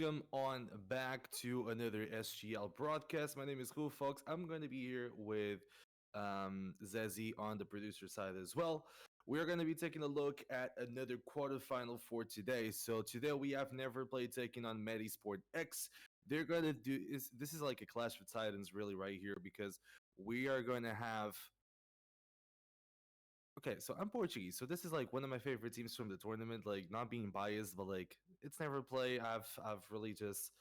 welcome on back to another SGL broadcast. My name is Cool Fox. I'm going to be here with Zezzy on the producer side as well. We're going to be taking a look at another quarterfinal for today. So today we have NeverPlay taking on Metizport X. They're going to do this is like a Clash of Titans really right here because we are going to have. Okay, so I'm Portuguese. So this is like one of my favorite teams from the tournament. Like not being biased, but like it's NeverPlay. I've really just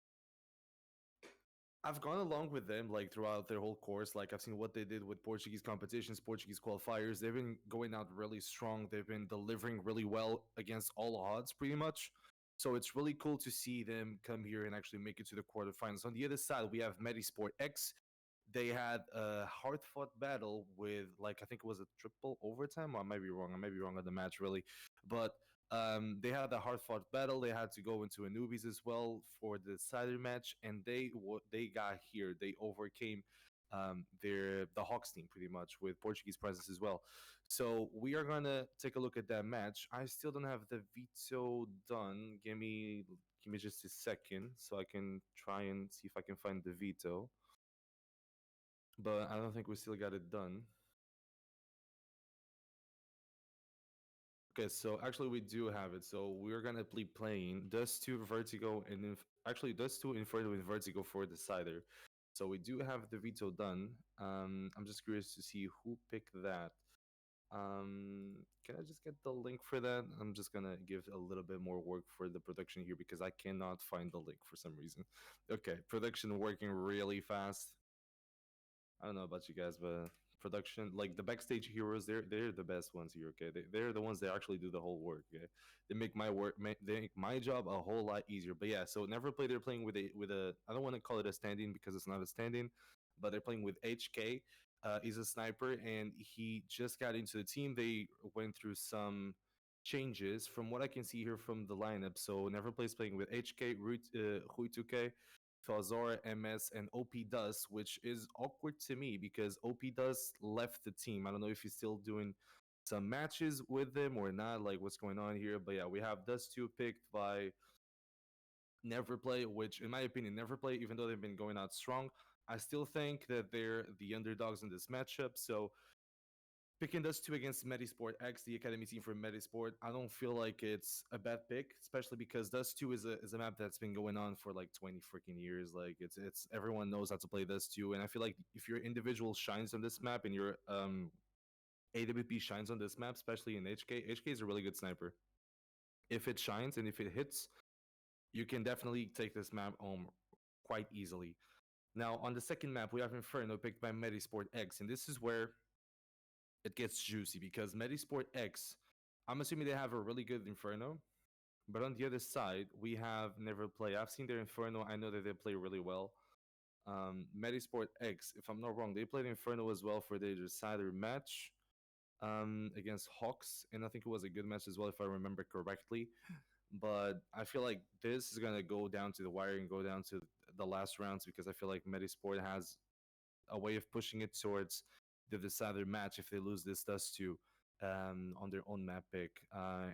I've gone along with them like throughout their whole course. Like I've seen what they did with Portuguese competitions, Portuguese qualifiers. They've been going out really strong. They've been delivering really well against all odds, pretty much. So it's really cool to see them come here and actually make it to the quarterfinals. On the other side, we have Metizport X. They had a hard-fought battle with, like, I think it was a triple overtime. Or I might be wrong. I might be wrong on the match, really. But they had a hard-fought battle. They had to go into a newbies as well for the decider match, and they got here. They overcame the Hawks team pretty much with Portuguese presence as well. So we are gonna take a look at that match. I still don't have the veto done. Give me just a second so I can try and see if I can find the veto. But I don't think we still got it done. Okay, so actually we do have it. So we're gonna be playing Dust 2 Vertigo and actually Dust 2 Inferno with Vertigo for Decider. So we do have the veto done. I'm just curious to see who picked that. Can I just get the link for that? I'm just gonna give a little bit more work for the production here because I cannot find the link for some reason. Okay, production working really fast. I don't know about you guys, but production, like the backstage heroes, they're the best ones here. Okay, they're the ones that actually do the whole work. Okay, they make they make my job a whole lot easier. But yeah, so NeverPlay, they're playing with a I don't want to call it a stand-in because it's not a stand-in, but they're playing with HK. He's a sniper and he just got into the team. They went through some changes from what I can see here from the lineup. So NeverPlay's playing with HK, Rui 2K, Falzora, MS, and OP Dust, which is awkward to me because OP Dust left the team. I don't know if he's still doing some matches with them or not, like what's going on here. But yeah, we have Dust 2 picked by NeverPlay, which in my opinion, NeverPlay, even though they've been going out strong, I still think that they're the underdogs in this matchup. So picking Dust 2 against Metizport X, the academy team for Metizport, I don't feel like it's a bad pick, especially because Dust 2 is a map that's been going on for like 20 freaking years. Like it's everyone knows how to play Dust 2, and I feel like if your individual shines on this map and your AWP shines on this map, especially in HK is a really good sniper. If it shines and if it hits, you can definitely take this map home quite easily. Now on the second map, we have Inferno picked by Metizport X, and this is where it gets juicy because Metizport X, I'm assuming they have a really good Inferno, but on the other side, we have NeverPlay. I've seen their Inferno. I know that they play really well. Metizport X, if I'm not wrong, they played Inferno as well for their decider match against Hawks, and I think it was a good match as well, if I remember correctly. But I feel like this is going to go down to the wire and go down to the last rounds because I feel like Metizport has a way of pushing it towards the decider match if they lose this Dust 2 on their own map pick.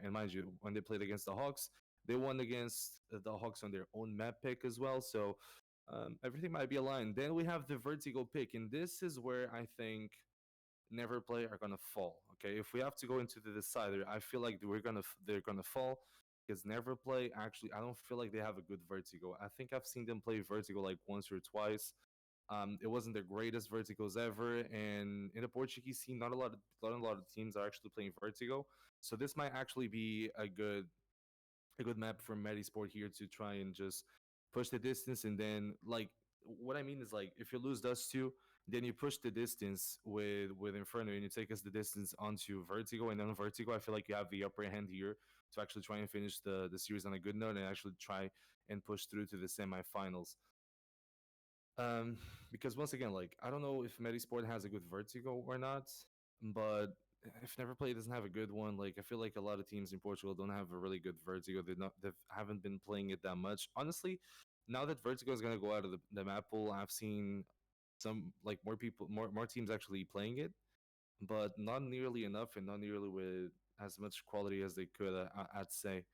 And mind you, when they played against the Hawks, they won against the Hawks on their own map pick as well. So everything might be aligned. Then we have the Vertigo pick, and this is where I think NeverPlay are gonna fall. Okay, if we have to go into the decider, I feel like they're gonna fall because NeverPlay actually I don't feel like they have a good Vertigo. I think I've seen them play Vertigo like once or twice. It wasn't the greatest Vertigos ever, and in the Portuguese scene, not a lot of teams are actually playing Vertigo. So this might actually be a good map for Metizport here to try and just push the distance, and then like what I mean is like if you lose Dust 2, then you push the distance with Inferno and you take us the distance onto Vertigo, and then on Vertigo, I feel like you have the upper hand here to actually try and finish the series on a good note and actually try and push through to the semifinals. Um, because once again, like I don't know if Metizport has a good Vertigo or not, but if NeverPlay doesn't have a good one, like I feel like a lot of teams in Portugal don't have a really good Vertigo. They haven't been playing it that much. Honestly, now that Vertigo is gonna go out of the map pool, I've seen some like more teams actually playing it, but not nearly enough and not nearly with as much quality as they could. I'd say.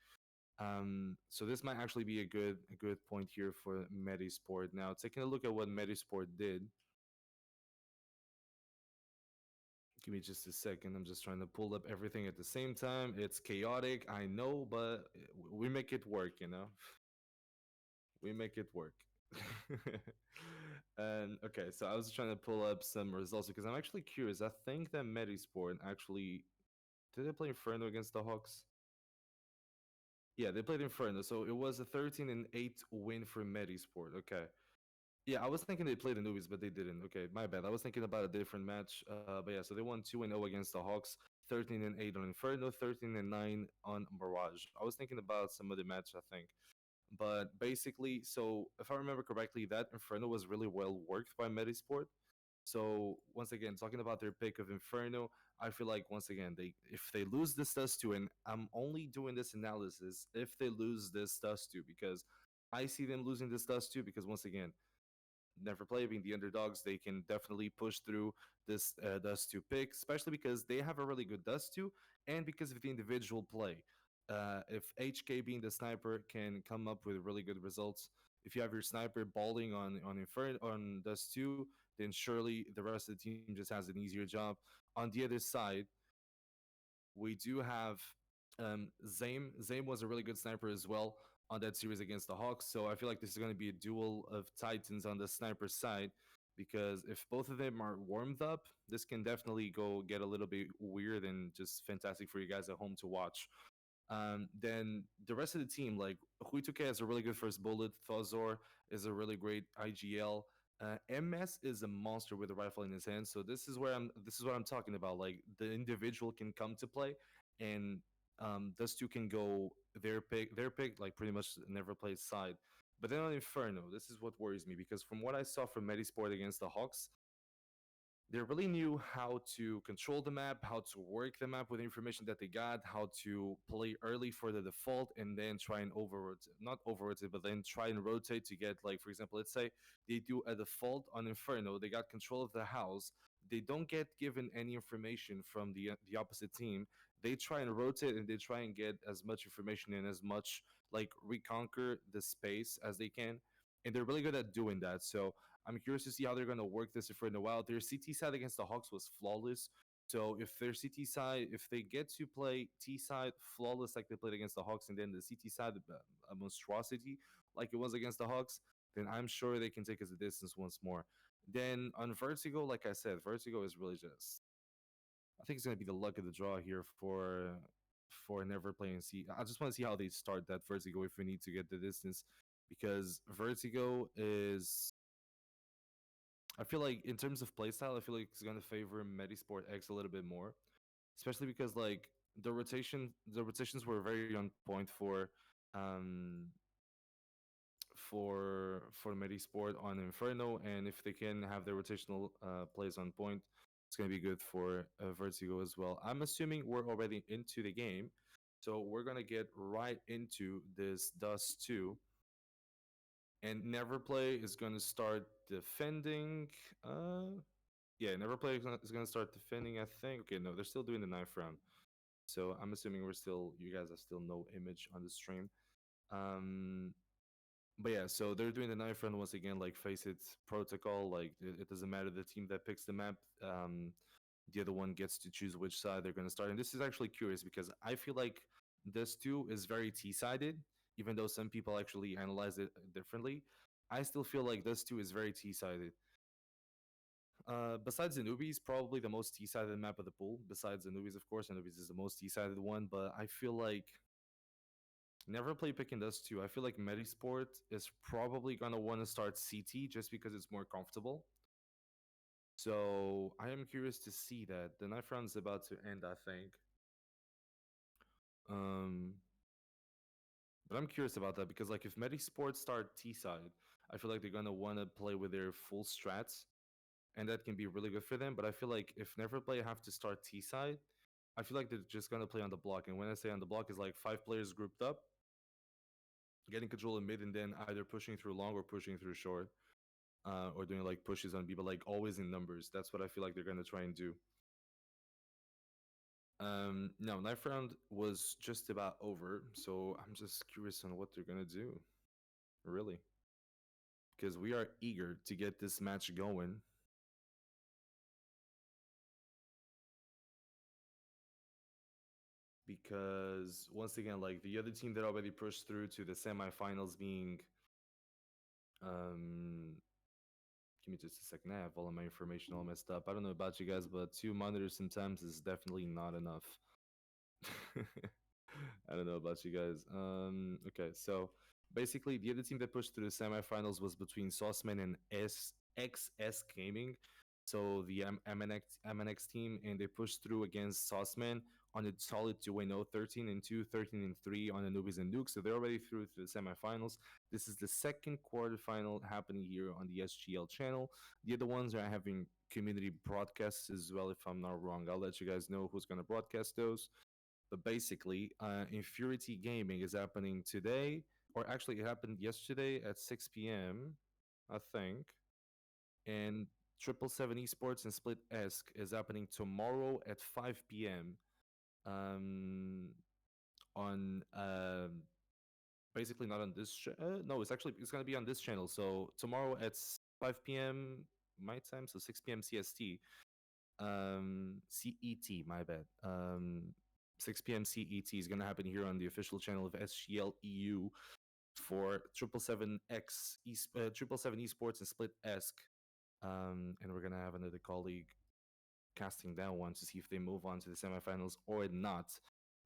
So this might actually be a good point here for Metizport. Now, taking a look at what Metizport did, give me just a second. I'm just trying to pull up everything at the same time. It's chaotic, I know, but we make it work, you know? We make it work. And okay, so I was trying to pull up some results because I'm actually curious. I think that Medisport actually did they play Inferno against the Hawks? Yeah, they played Inferno, so it was a 13-8 win for Medisport. Okay. Yeah, I was thinking they played the Newbies, but they didn't. Okay, my bad. I was thinking about a different match. But yeah, so they won 2-0 against the Hawks, 13-8 on Inferno, 13-9 on Mirage. I was thinking about some other match, I think. But basically, so if I remember correctly, that Inferno was really well worked by Medisport. So once again, talking about their pick of Inferno, I feel like once again, they if they lose this Dust 2, and I'm only doing this analysis if they lose this Dust 2, because I see them losing this Dust 2, because once again, NeverPlay being the underdogs, they can definitely push through this Dust 2 pick, especially because they have a really good Dust 2 and because of the individual play. If HK being the sniper can come up with really good results, if you have your sniper balling on Dust 2, then surely the rest of the team just has an easier job. On the other side, we do have Zame. Zame was a really good sniper as well on that series against the Hawks. So I feel like this is going to be a duel of titans on the sniper side, because if both of them are warmed up, this can definitely go get a little bit weird and just fantastic for you guys at home to watch. Then the rest of the team, like Huituke has a really good first bullet. Thozor is a really great IGL. MS is a monster with a rifle in his hand. So this is what I'm talking about. Like the individual can come to play, and those two can go their pick, like pretty much never play side. But then on Inferno, this is what worries me, because from what I saw from Medisport against the Hawks, they really knew how to control the map, how to work the map with the information that they got, how to play early for the default, and then try and not overrotate, but then try and rotate to get, like, for example, let's say they do a default on Inferno, they got control of the house, they don't get given any information from the opposite team. They try and rotate and they try and get as much information and as much like reconquer the space as they can, and they're really good at doing that. So I'm curious to see how they're going to work this for in a while. Their CT side against the Hawks was flawless. So if their CT side, if they get to play T side flawless like they played against the Hawks, and then the CT side a monstrosity like it was against the Hawks, then I'm sure they can take us a distance once more. Then on Vertigo, like I said, Vertigo is really just, I think it's going to be the luck of the draw here for Never Play and see. I just want to see how they start that Vertigo if we need to get the distance, because Vertigo is, I feel like in terms of playstyle, I feel like it's gonna favor Medisport X a little bit more, especially because like the rotations were very on point um for Medisport on Inferno, and if they can have their rotational plays on point, it's gonna be good for Vertigo as well. I'm assuming we're already into the game, so we're gonna get right into this Dust 2. And NeverPlay is going to start defending. Yeah, NeverPlay is going to start defending, I think. Okay, no, they're still doing the ninth round. So I'm assuming you guys have still no image on the stream. Um, but yeah, so they're doing the ninth round once again, like face it protocol. Like it doesn't matter the team that picks the map. The other one gets to choose which side they're going to start. And this is actually curious because I feel like this too is very T-sided, even though some people actually analyze it differently. I still feel like this too is very T-sided. Besides the newbies, probably the most T-sided map of the pool. Besides the newbies, of course, the newbies is the most T-sided one. But I feel like never play picking this too. I feel like Medisport is probably gonna want to start CT just because it's more comfortable. So I am curious to see that. The knife round's about to end, I think. Um, but I'm curious about that because, like, if Medisport start T side, I feel like they're gonna want to play with their full strats, and that can be really good for them. But I feel like if NeverPlay have to start T side, I feel like they're just gonna play on the block. And when I say on the block, is like 5 players grouped up, getting control in mid, and then either pushing through long or pushing through short, or doing like pushes on B, but like always in numbers. That's what I feel like they're gonna try and do. No, ninth round was just about over, so I'm just curious on what they're gonna do, really, because we are eager to get this match going. Because once again, like the other team that already pushed through to the semifinals being, um, give me just a second. I have all of my information all messed up. I don't know about you guys, but 2 monitors sometimes is definitely not enough. I don't know about you guys. Okay, so basically, the other team that pushed through the semifinals was between Sauceman and XS Gaming. So the MNX team, and they pushed through against Sauceman on a solid 2-0, 13-2, 13-3 on Anubis and Duke. So they're already through to the semifinals. This is the second quarterfinal happening here on the SGL channel. The other ones are having community broadcasts as well, if I'm not wrong. I'll let you guys know who's going to broadcast those. But basically, Infurity Gaming is happening today, or actually, it happened yesterday at 6 p.m., I think. And 777 Esports and Split Esk is happening tomorrow at 5 p.m. On basically not on this. No, it's gonna be on this channel. So tomorrow at 5 p.m. my time, so 6 p.m. CST. CET, my bad. 6 p.m. CET is going to happen here on the official channel of SGL EU for 777 Esports and Split Esk. And we're going to have another colleague casting that one to see if they move on to the semifinals or not.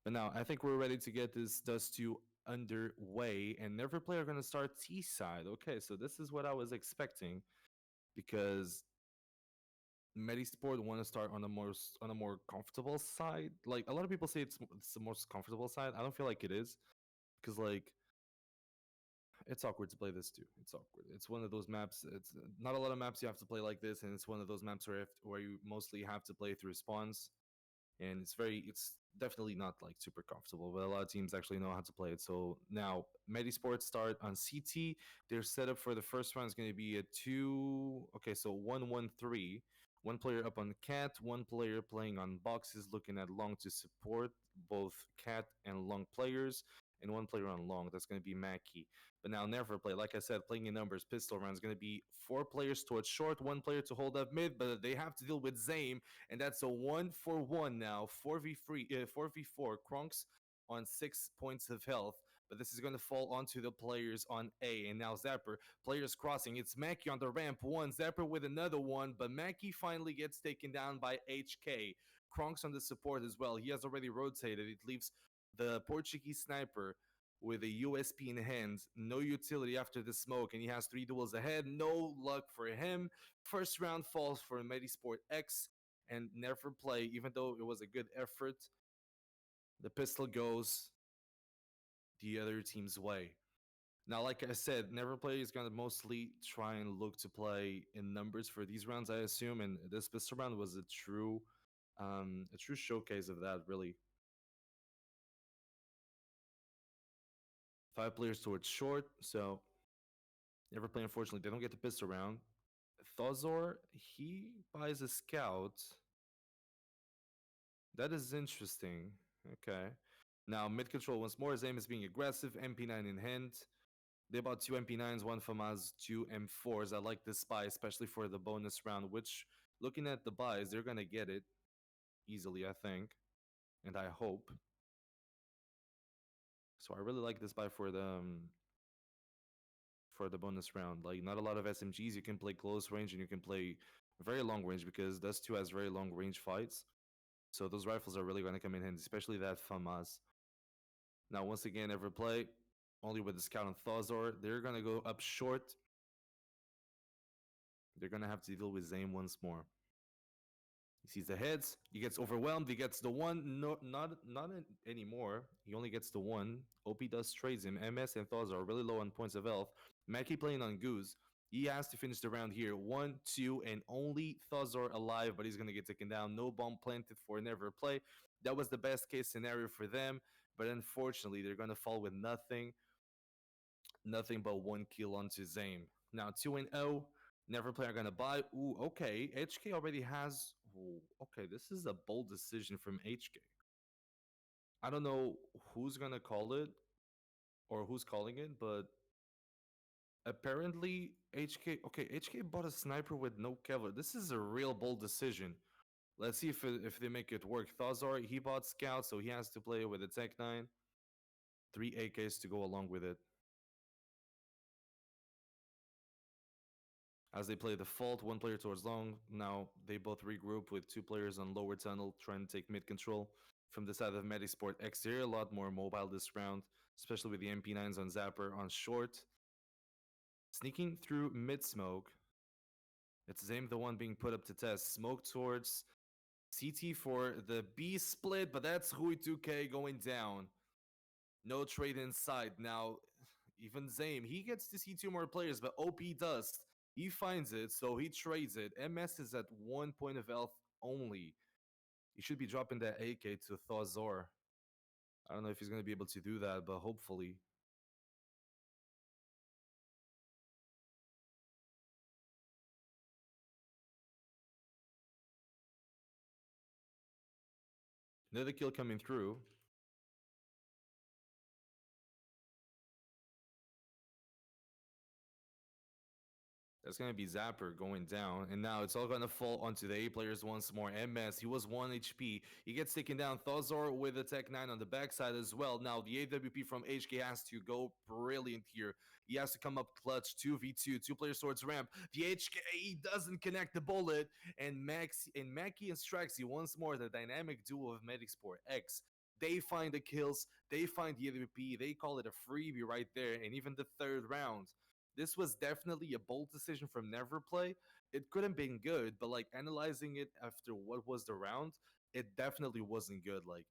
But now I think we're ready to get this Dust 2 underway, and NeverPlay are going to start T side. Okay, so this is what I was expecting, because Metizport want to start on a more comfortable side. Like a lot of people say it's the most comfortable side. I don't feel like it is, because like it's awkward to play this too. It's awkward. It's one of those maps. It's not a lot of maps you have to play like this, and it's one of those maps where you mostly have to play through spawns, and it's definitely not like super comfortable, but a lot of teams actually know how to play it. So now Medisports start on CT. Their setup for the first round is going to be a two. Okay, so 1-1-3. One player up on cat, one player playing on boxes, looking at long to support both cat and long players, and one player on long. That's going to be Mackie. But now NeverPlay, like I said, playing in numbers, pistol round is going to be 4 players towards short, one player to hold up mid, but they have to deal with Zame, and that's a 1-for-1 now. 4v4. Kronks on 6 points of health, but this is going to fall onto the players on A. And now Zapper, players crossing. It's Mackie on the ramp, one. Zapper with another one, but Mackie finally gets taken down by HK. Kronks on the support as well. He has already rotated. It leaves the Portuguese sniper with a USP in hands, no utility after the smoke, and he has 3 duels ahead. No luck for him. First round falls for Medisport X and NeverPlay. Even though it was a good effort, the pistol goes the other team's way. Now, like I said, NeverPlay is going to mostly try and look to play in numbers for these rounds, I assume, and this pistol round was a true showcase of that, really. 5 players towards short, so NeverPlay, unfortunately, they don't get the pistol round. Thozor, he buys a scout. That is interesting. Okay. Now, mid control once more. His aim is being aggressive. MP9 in hand. They bought 2 MP9s, 1 FAMAS, 2 M4s. I like this buy, especially for the bonus round, which, looking at the buys, they're going to get it easily, I think. And I hope. So I really like this buy for the bonus round. Like, not a lot of SMGs. You can play close range and you can play very long range, because Dust 2 has very long range fights. So those rifles are really going to come in handy, especially that FAMAS. Now, once again, NeverPlay, only with the scout on Thozor. They're going to go up short. They're going to have to deal with Zame once more. He sees the heads. He gets overwhelmed. He gets the one. No, not anymore. He only gets the one. OP does trades him. MS and Thozor are really low on points of health. Mackie playing on Goose. He has to finish the round here. 1, 2, and only Thozor alive, but he's going to get taken down. No bomb planted for NeverPlay. That was the best case scenario for them, but unfortunately, they're going to fall with nothing. Nothing but 1 kill onto Zame. Now 2-0. NeverPlay are going to buy. Ooh, okay. HK already has. Ooh, okay, this is a bold decision from HK. I don't know who's gonna call it or who's calling it, but apparently HK. Okay, HK bought a sniper with no Kevlar. This is a real bold decision. Let's see if they make it work. Thazar, he bought Scout, so he has to play with a Tech 9. 3 AKs to go along with it. As they play the fault, one player towards long. Now they both regroup with two players on lower tunnel trying to take mid control. From the side of Metizport X, they're a lot more mobile this round, especially with the MP9s on Zapper on short. Sneaking through mid smoke. It's Zame the one being put up to test. Smoke towards CT for the B split, but that's Hui 2K going down. No trade inside. Now, even Zame, he gets to see two more players, but OP Dust, he finds it, so he trades it. MS is at 1 point of health only. He should be dropping that AK to Thazor. I don't know if he's going to be able to do that, but hopefully. Another kill coming through. That's going to be Zapper going down. And now it's all going to fall onto the A players once more. MS, he was 1 HP. He gets taken down. Thazor with a Tech 9 on the backside as well. Now the AWP from HK has to go brilliant here. He has to come up clutch. 2v2. Two players towards ramp. The HK, he doesn't connect the bullet. And Mackie and Straxy, once more, the dynamic duo of Metizport X. They find the kills. They find the AWP. They call it a freebie right there. And even the third round. This was definitely a bold decision from NeverPlay. It could have been good, but like analyzing it after what was the round, it definitely wasn't good. Like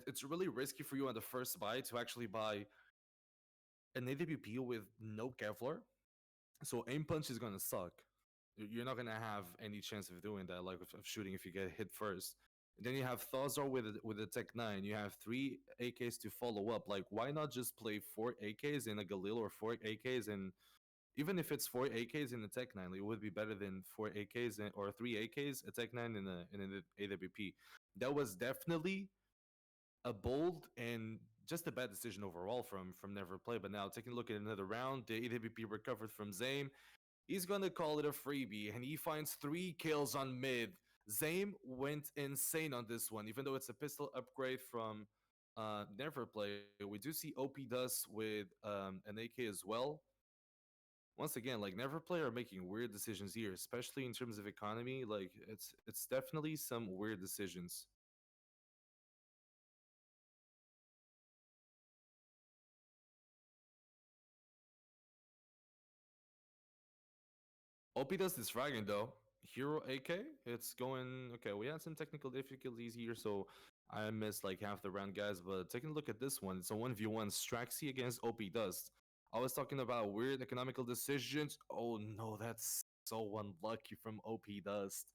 it's really risky for you on the first buy to actually buy an AWP with no Kevlar. So aim punch is gonna suck. You're not gonna have any chance of doing that, like of shooting if you get hit first. And then you have Thazar with a Tech 9. You have 3 AKs to follow up. Like, why not just play 4 AKs in a Galil or 4 AKs in even if it's 4 AKs in the Tech 9, it would be better than 4 AKs or 3 AKs, a Tech 9 in an AWP. That was definitely a bold and just a bad decision overall from NeverPlay. But now taking a look at another round, the AWP recovered from Zame. He's gonna call it a freebie, and he finds 3 kills on mid. Zame went insane on this one, even though it's a pistol upgrade from NeverPlay. We do see OP Dust with an AK as well. Once again, like NeverPlay are making weird decisions here, especially in terms of economy. Like it's definitely some weird decisions. OP does this fragging though. Hero AK, it's going okay. We had some technical difficulties here, so I missed like half the round, guys. But taking a look at this one, it's a 1v1 Straxy against OP Dust. I was talking about weird economical decisions. Oh no, that's so unlucky from OP Dust.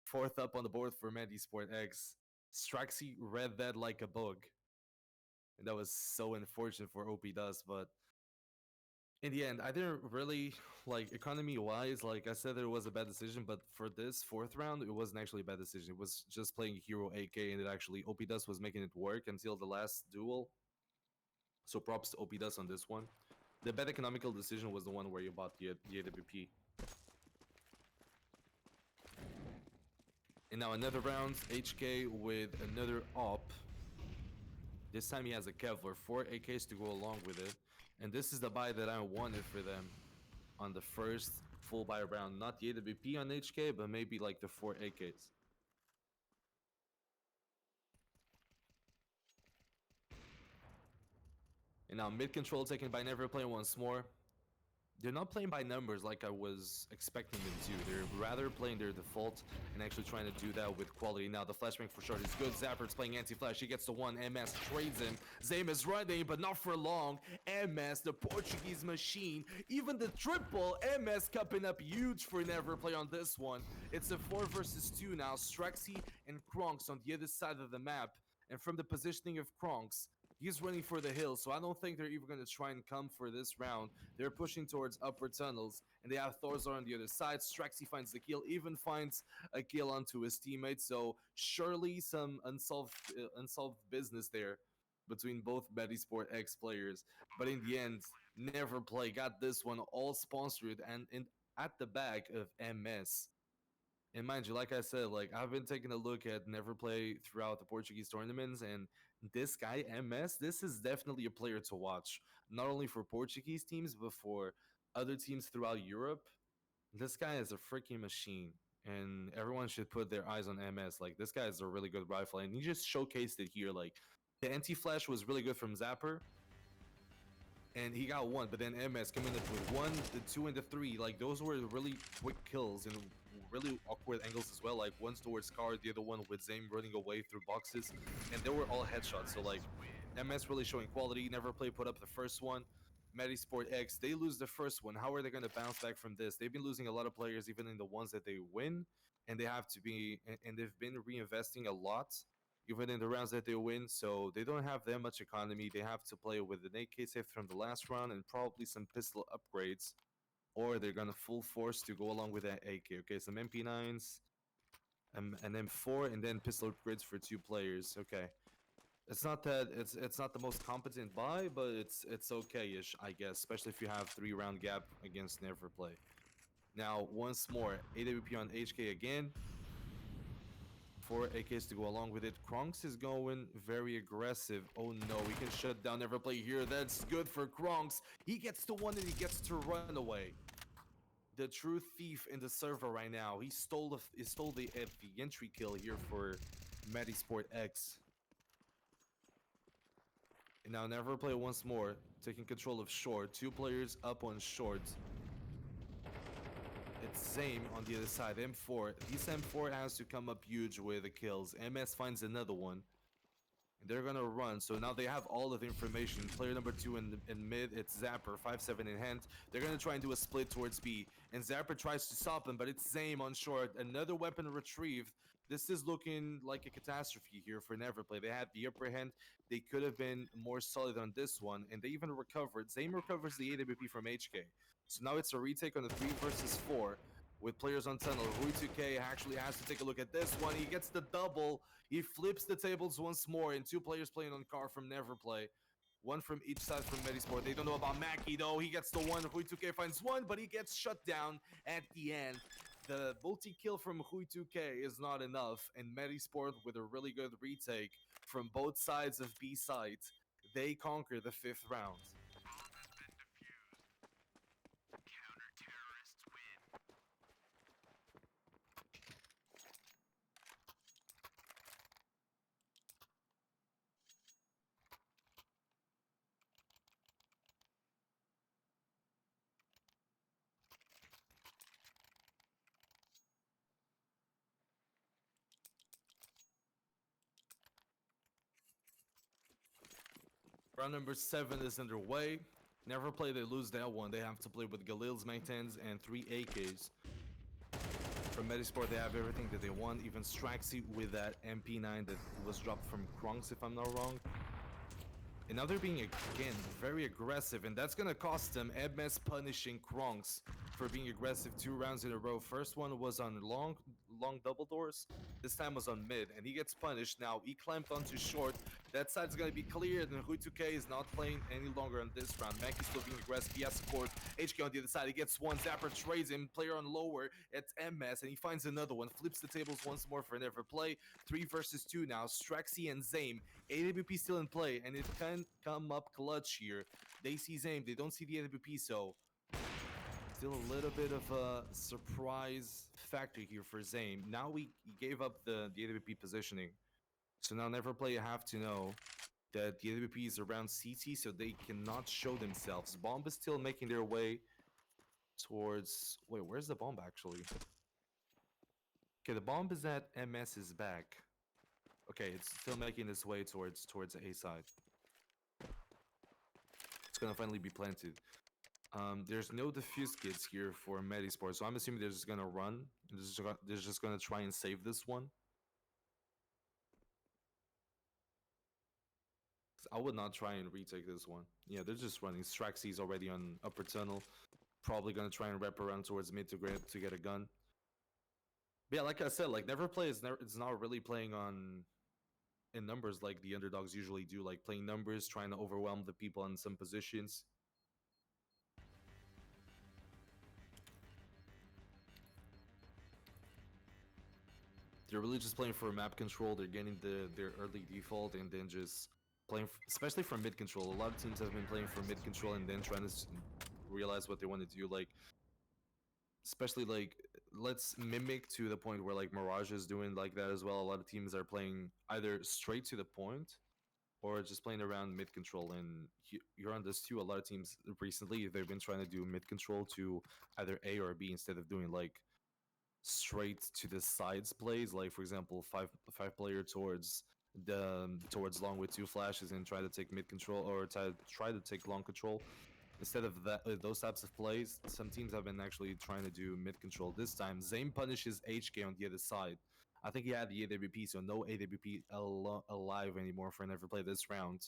Fourth up on the board for Metizport X. Straxy read that like a bug. And that was so unfortunate for OP Dust, but in the end, I didn't really like economy wise. Like I said, it was a bad decision, but for this fourth round, it wasn't actually a bad decision. It was just playing Hero AK, and it actually OP Dust was making it work until the last duel. So props to OP Dust on this one. The bad economical decision was the one where you bought the AWP. And now another round, HK with another op. This time he has a Kevlar, 4 AKs to go along with it. And this is the buy that I wanted for them on the first full buy round. Not the AWP on HK, but maybe like the 4 AKs. And now mid control taken by NeverPlay once more. They're not playing by numbers like I was expecting them to. They're rather playing their default and actually trying to do that with quality. Now the flashbang for short is good. Zapper's playing anti-flash. He gets the one. MS trades him. Zame is running, but not for long. MS, the Portuguese machine. Even the triple. MS cupping up huge for NeverPlay on this one. It's a 4 versus 2 now. Straxy and Kronks on the other side of the map. And from the positioning of Kronks, He's running for the hill, so I don't think they're even going to try and come for this round. They're pushing towards upper tunnels, and they have Thorzar on the other side. Straxy finds the kill, even finds a kill onto his teammate. So surely some unsolved business there between both Metizport X players. But in the end, NeverPlay got this one all sponsored and at the back of MS. And mind you, like I said, like I've been taking a look at NeverPlay throughout the Portuguese tournaments, and this guy MS, this is definitely a player to watch. Not only for Portuguese teams, but for other teams throughout Europe. This guy is a freaking machine, and everyone should put their eyes on MS. Like this guy is a really good rifle, and he just showcased it here. Like the anti-flash was really good from Zapper, and he got one, but then MS coming up with 1, the 2, and the 3. Like those were really quick kills and really awkward angles as well. Like one's towards Car, the other one with Zame running away through boxes, and they were all headshots. So like MS really showing quality. NeverPlay put up the first one. Metizport X, they lose the first one. How are they going to bounce back from this? They've been losing a lot of players, even in the ones that they win, and they have to be, and they've been reinvesting a lot even in the rounds that they win. So they don't have that much economy. They have to play with an AK safe from the last round and probably some pistol upgrades, or they're gonna full force to go along with that AK. Okay, some MP9s, and then 4, and then pistol upgrades for 2 players. Okay, it's not that it's not the most competent buy, but it's okay-ish, I guess, especially if you have 3-round gap against NeverPlay. Now once more, AWP on HK again. 4 AKs to go along with it. Kronks is going very aggressive. Oh no, we can shut down NeverPlay here. That's good for Kronks. He gets to one and he gets to run away. The true thief in the server right now. He stole the entry kill here for Metizport X. And now NeverPlay once more, taking control of short. 2 players up on short. It's Zame on the other side, M4. This M4 has to come up huge with the kills. MS finds another one. And they're gonna run, so now they have all of the information. Player number 2 in mid, it's Zapper, 5-7 in hand. They're gonna try and do a split towards B. And Zapper tries to stop him, but it's Zame on short. Another weapon retrieved. This is looking like a catastrophe here for NeverPlay. They had the upper hand. They could have been more solid on this one, and they even recovered. Zame recovers the AWP from HK. So now it's a retake on the 3 versus 4 with players on tunnel. Rui2K actually has to take a look at this one. He gets the double. He flips the tables once more, and 2 players playing on car from NeverPlay. 1 from each side from Metizport. They don't know about Mackie though. He gets the one. Rui2K finds one, but he gets shut down at the end. The multi-kill from Rui2K is not enough, and Metizport with a really good retake from both sides of B sides. They conquer the 5th round. Round number 7 is underway. NeverPlay, they lose that one. They have to play with Galil's Mac-10s and 3 AKs. From Metizport, they have everything that they want. Even Straxy with that MP9 that was dropped from Kronks, if I'm not wrong. And now they're being, again, very aggressive, and that's gonna cost them. MS punishing Kronks for being aggressive 2 rounds in a row. First one was on long double doors. This time was on mid, and he gets punished. Now he clamped onto short. That side's gonna be cleared, and Rui2K is not playing any longer on this round. Mac is still being aggressive. He has support. HK on the other side. He gets one. Zapper trades him. Player on lower. It's MS, and he finds another one. Flips the tables once more for NeverPlay. 3 versus 2 now. Straxy and Zame. AWP still in play, and it can come up clutch here. They see Zame. They don't see the AWP, so still a little bit of a surprise factor here for Zame. Now he gave up the AWP positioning. So now NeverPlay have to know that the AWP is around CT, so they cannot show themselves. Bomb is still making their way towards... Wait, where's the bomb actually? Okay, the bomb is at MS's back. Okay, it's still making its way towards the A side. It's gonna finally be planted. There's no defuse kits here for Metizport, so I'm assuming they're just gonna run. They're just gonna try and save this one. I would not try and retake this one. Yeah, they're just running. Straxy's already on upper tunnel. Probably gonna try and wrap around towards mid to get a gun. But yeah, like I said, like NeverPlay is never, it's not really playing on in numbers like the underdogs usually do, like playing numbers, trying to overwhelm the people in some positions. They're really just playing for map control. They're getting their early default and then just playing, especially for mid control. A lot of teams have been playing for mid control and then trying to realize what they want to do. Like, especially like, let's mimic to the point where like Mirage is doing like that as well. A lot of teams are playing either straight to the point or just playing around mid control. And you're on this too. A lot of teams recently, they've been trying to do mid control to either A or B instead of doing like straight to the sides plays, like for example five player towards long with two flashes and try to take mid control or try to take long control. Instead of that, those types of plays, some teams have been actually trying to do mid control. This time Zame punishes HK on the other side. I think he had the AWP, so no AWP alive anymore for NeverPlay this round.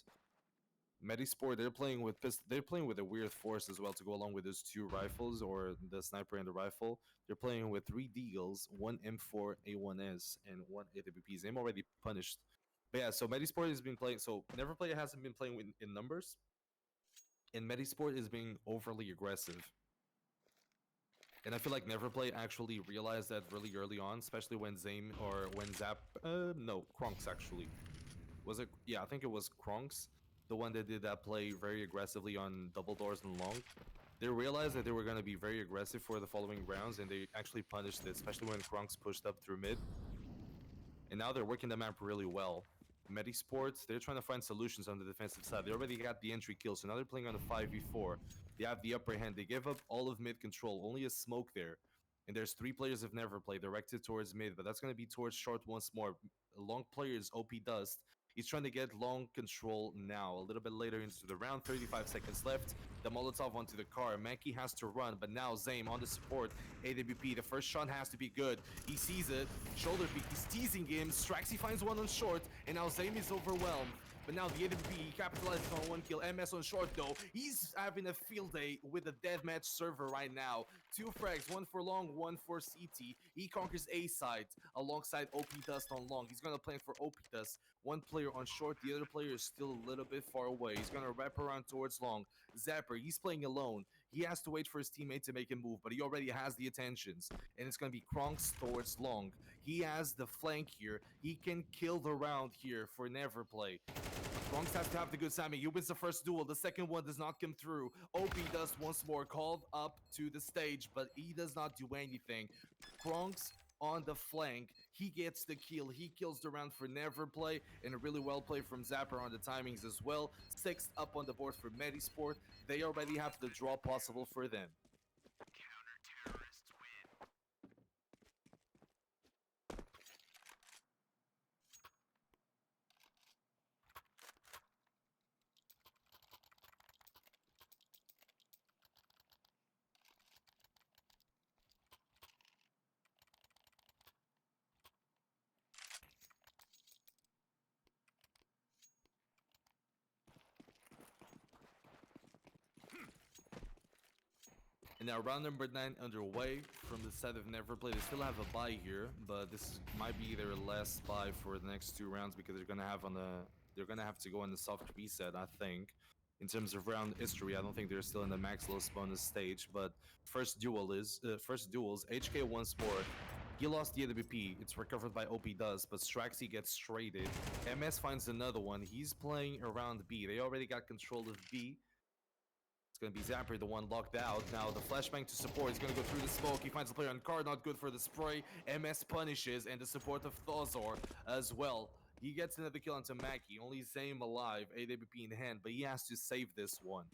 Metizport, they're playing with a weird force as well to go along with those two rifles, or the sniper and the rifle. They're playing with 3 Deagles, 1 M4 A1S, and 1 AWP. Zame already punished. But yeah, so Metizport has been playing. So NeverPlay hasn't been playing in numbers, and Metizport is being overly aggressive. And I feel like NeverPlay actually realized that really early on, especially when Zame or when Zap, no, Kronks actually. Was it? Yeah, I think it was Kronks, the one that did that play very aggressively on double doors and long. They realized that they were going to be very aggressive for the following rounds, and they actually punished it, especially when Kronks pushed up through mid. And now they're working the map really well. Metizport, they're trying to find solutions on the defensive side. They already got the entry kill, so now they're playing on a 5v4. They have the upper hand. They give up all of mid control, only a smoke there. And there's 3 players of NeverPlay directed towards mid, but that's going to be towards short once more. Long player is OP Dust. He's trying to get long control now. A little bit later into the round, 35 seconds left. The Molotov onto the car. Mankey has to run, but now Zame on the support. AWP, the first shot has to be good. He sees it. Shoulder peek, he's teasing him. Straxy finds one on short, and now Zame is overwhelmed. But now the AWP capitalizes on 1 kill. MS on short though. He's having a field day with the deathmatch server right now. 2 frags, 1 for long, 1 for CT. He conquers A side alongside OP Dust on long. He's gonna play for OP Dust. 1 player on short, the other player is still a little bit far away. He's gonna wrap around towards long. Zapper, he's playing alone. He has to wait for his teammate to make a move, but he already has the attentions. And it's gonna be Kronks towards long. He has the flank here. He can kill the round here for NeverPlay. Kronks has to have the good timing. He wins the first duel. The second one does not come through. OP Dust once more called up to the stage, but he does not do anything. Kronks on the flank. He gets the kill. He kills the round for NeverPlay, and a really well play from Zapper on the timings as well. 6th up on the board for Metizport. They already have the draw possible for them. And now round number 9 underway from the side of NeverPlay. They still have a bye here, but this might be their last bye for the next 2 rounds because they're gonna have to go on the soft reset, I think. In terms of round history, I don't think they're still in the max low bonus stage. But first duels, HK once more. He lost the AWP. It's recovered by OP Does, but Straxy gets traded. MS finds another one. He's playing around B. They already got control of B. It's going to be Zapper, the one locked out. Now the flashbang to support. He's going to go through the smoke. He finds the player on card. Not good for the spray. MS punishes, and the support of Thozor as well. He gets another kill onto Mackie. Only Zame alive. AWP in hand, but he has to save this one.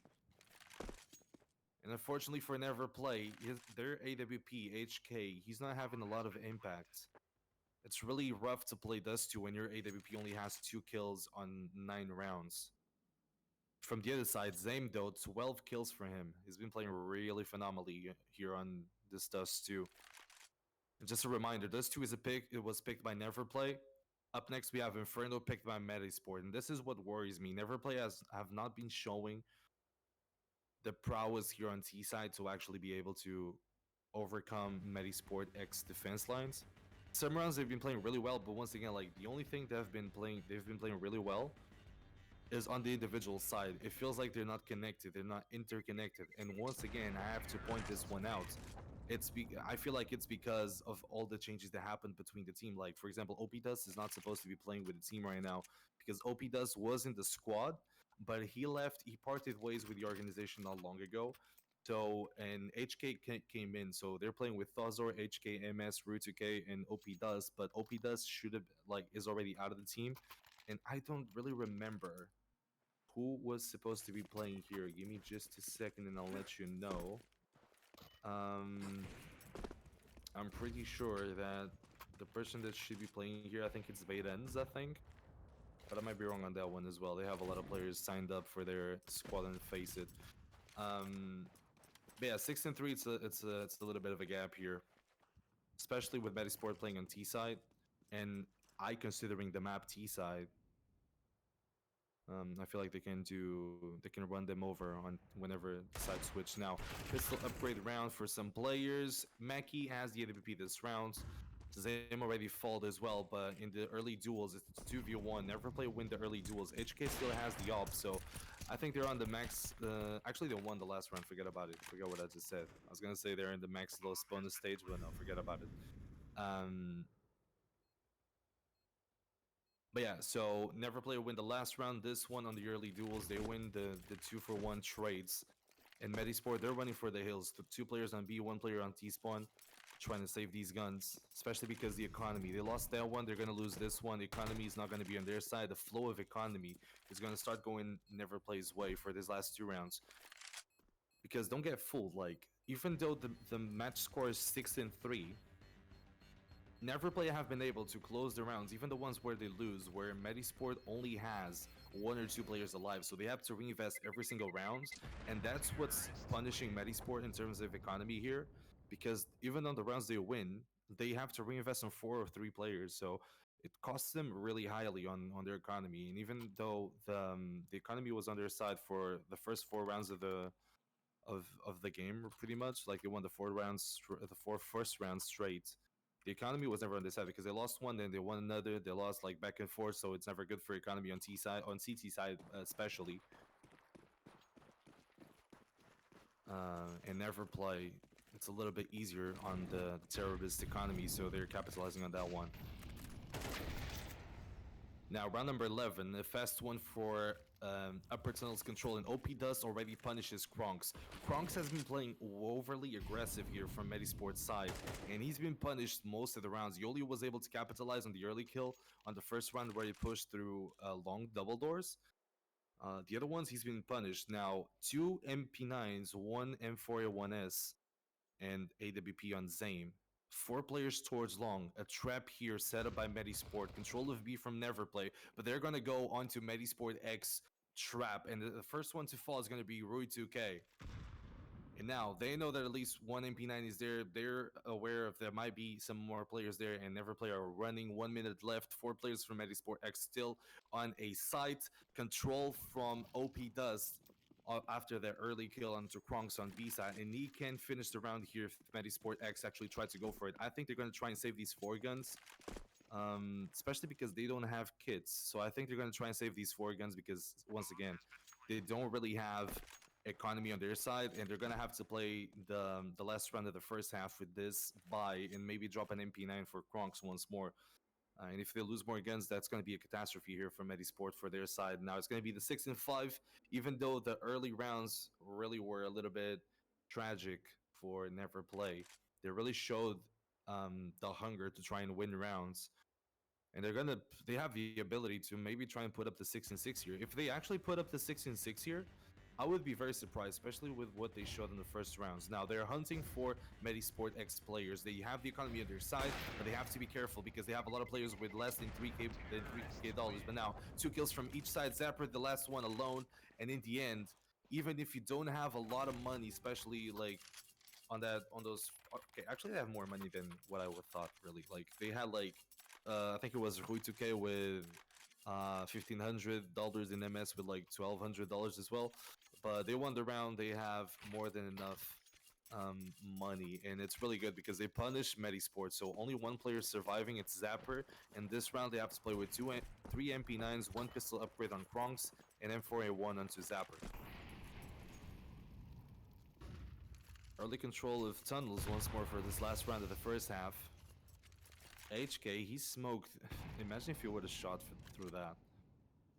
And unfortunately for NeverPlay, their AWP, HK, he's not having a lot of impact. It's really rough to play Dust 2 when your AWP only has 2 kills on 9 rounds. From the other side, Zame though, 12 kills for him. He's been playing really phenomenally here on this Dust 2. And just a reminder, Dust 2 is it was picked by NeverPlay. Up next, we have Inferno picked by Metizport, and this is what worries me. NeverPlay have not been showing the prowess here on T side to actually be able to overcome Metizport X defense lines. Some rounds they've been playing really well, but once again, like the only thing they've been playing really well is on the individual side. It feels like they're not connected, they're not interconnected. And once again, I have to point this one out. I feel like it's because of all the changes that happened between the team. Like for example, OP Dust is not supposed to be playing with the team right now because OP Dust was in the squad, but he left. He parted ways with the organization not long ago. So and HK came in, so they're playing with Thazor, HK, MS, Ru2K, and OP Dust. But OP Dust should have is already out of the team, and I don't really remember who was supposed to be playing here. Give me just a second, and I'll let you know. I'm pretty sure that the person that should be playing here, I think it's Vaydens, I think. But I might be wrong on that one as well. They have a lot of players signed up for their squad and face it. But yeah, 6-3, it's a little bit of a gap here. Especially with Metizport playing on T side. And I considering the map T side. I feel like they can run them over on whenever side switch. Now, pistol upgrade round for some players. Mackie has the AWP this round. Zame already falled as well, but in the early duels, it's 2v1. NeverPlay win the early duels. HK still has the op, so I think they're on the max. Actually, they won the last round. Forget about it. Forget what I just said. I was gonna say they're in the max low bonus stage, but no, forget about it. But yeah, so NeverPlay win the last round. This one on the early duels, they win the 2-for-1 trades. And Metizport, they're running for the hills. The 2 players on B, 1 player on T-spawn, trying to save these guns, especially because the economy. They lost that one, they're going to lose this one. The economy is not going to be on their side. The flow of economy is going to start going NeverPlay's way for these last 2 rounds. Because don't get fooled, like, even though the match score is 6-3, NeverPlay have been able to close the rounds, even the ones where they lose, where Metizport only has 1 or 2 players alive, so they have to reinvest every single round, and that's what's punishing Metizport in terms of economy here, because even on the rounds they win, they have to reinvest on 4 or 3 players, so it costs them really highly on their economy, and even though the economy was on their side for the first 4 rounds of the game, pretty much, like they won the 4 first rounds straight. The economy was never on their side because they lost one, then they won another. They lost like back and forth, so it's never good for economy on T side, on CT side especially. And NeverPlay, it's a little bit easier on the terrorist economy, so they're capitalizing on that one. Now, round number 11, a fast one for upper tunnels control, and OP Dust already punishes Kronks. Kronks has been playing overly aggressive here from Metisport's side, and he's been punished most of the rounds. Yoli was able to capitalize on the early kill on the first round where he pushed through long double doors. The other ones, he's been punished. Now, 2 MP9s, 1 M4A1S, and AWP on Zame. 4 players towards long. A trap here set up by Metizport. Control of B from NeverPlay, but they're going to go onto Metizport X trap, and the first one to fall is going to be Rui2K. And now they know that at least 1 MP9 is there. They're aware of there might be some more players there, and NeverPlay are running. 1 minute left. 4 players from Metizport X still on a site. Control from OP Dust after that early kill onto Kronks on B side, and he can finish the round here if Metizport X actually tries to go for it. I think they're going to try and save these 4 guns, especially because they don't have kits. So I think they're going to try and save these 4 guns because, once again, they don't really have economy on their side, and they're going to have to play the last round of the first half with this buy and maybe drop an MP9 for Kronks once more. And if they lose more guns, that's going to be a catastrophe here for Metizport for their side. Now it's going to be the 6-5, even though the early rounds really were a little bit tragic for NeverPlay. They really showed the hunger to try and win rounds. And they have the ability to maybe try and put up the 6-6 here. If they actually put up the 6-6 here, I would be very surprised, especially with what they showed in the first rounds. Now, they're hunting for Metizport X players. They have the economy on their side, but they have to be careful because they have a lot of players with less than 3K dollars. But now, 2 kills from each side. Zapper, the last one alone. And in the end, even if you don't have a lot of money, especially like on those... Okay, actually, they have more money than what I would thought, really. Like, they had like I think it was Rui 2K with $1,500 in MS with like $1,200 as well. But they won the round. They have more than enough money, and it's really good because they punish Metizport. So only one player surviving. It's Zapper, and this round they have to play with three MP9s, one pistol upgrade on Kronks, and M4A1 onto Zapper. Early control of tunnels once more for this last round of the first half. HK, he smoked. Imagine if he would have shot through that.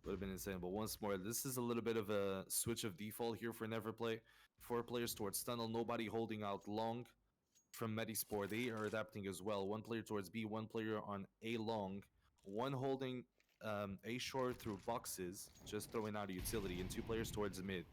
Would have been insane. But once more, this is a little bit of a switch of default here for NeverPlay. 4 players towards tunnel, nobody holding out long. From Metizport, they are adapting as well. 1 player towards B, 1 player on A long, 1 holding A short through boxes, just throwing out a utility, and 2 players towards mid.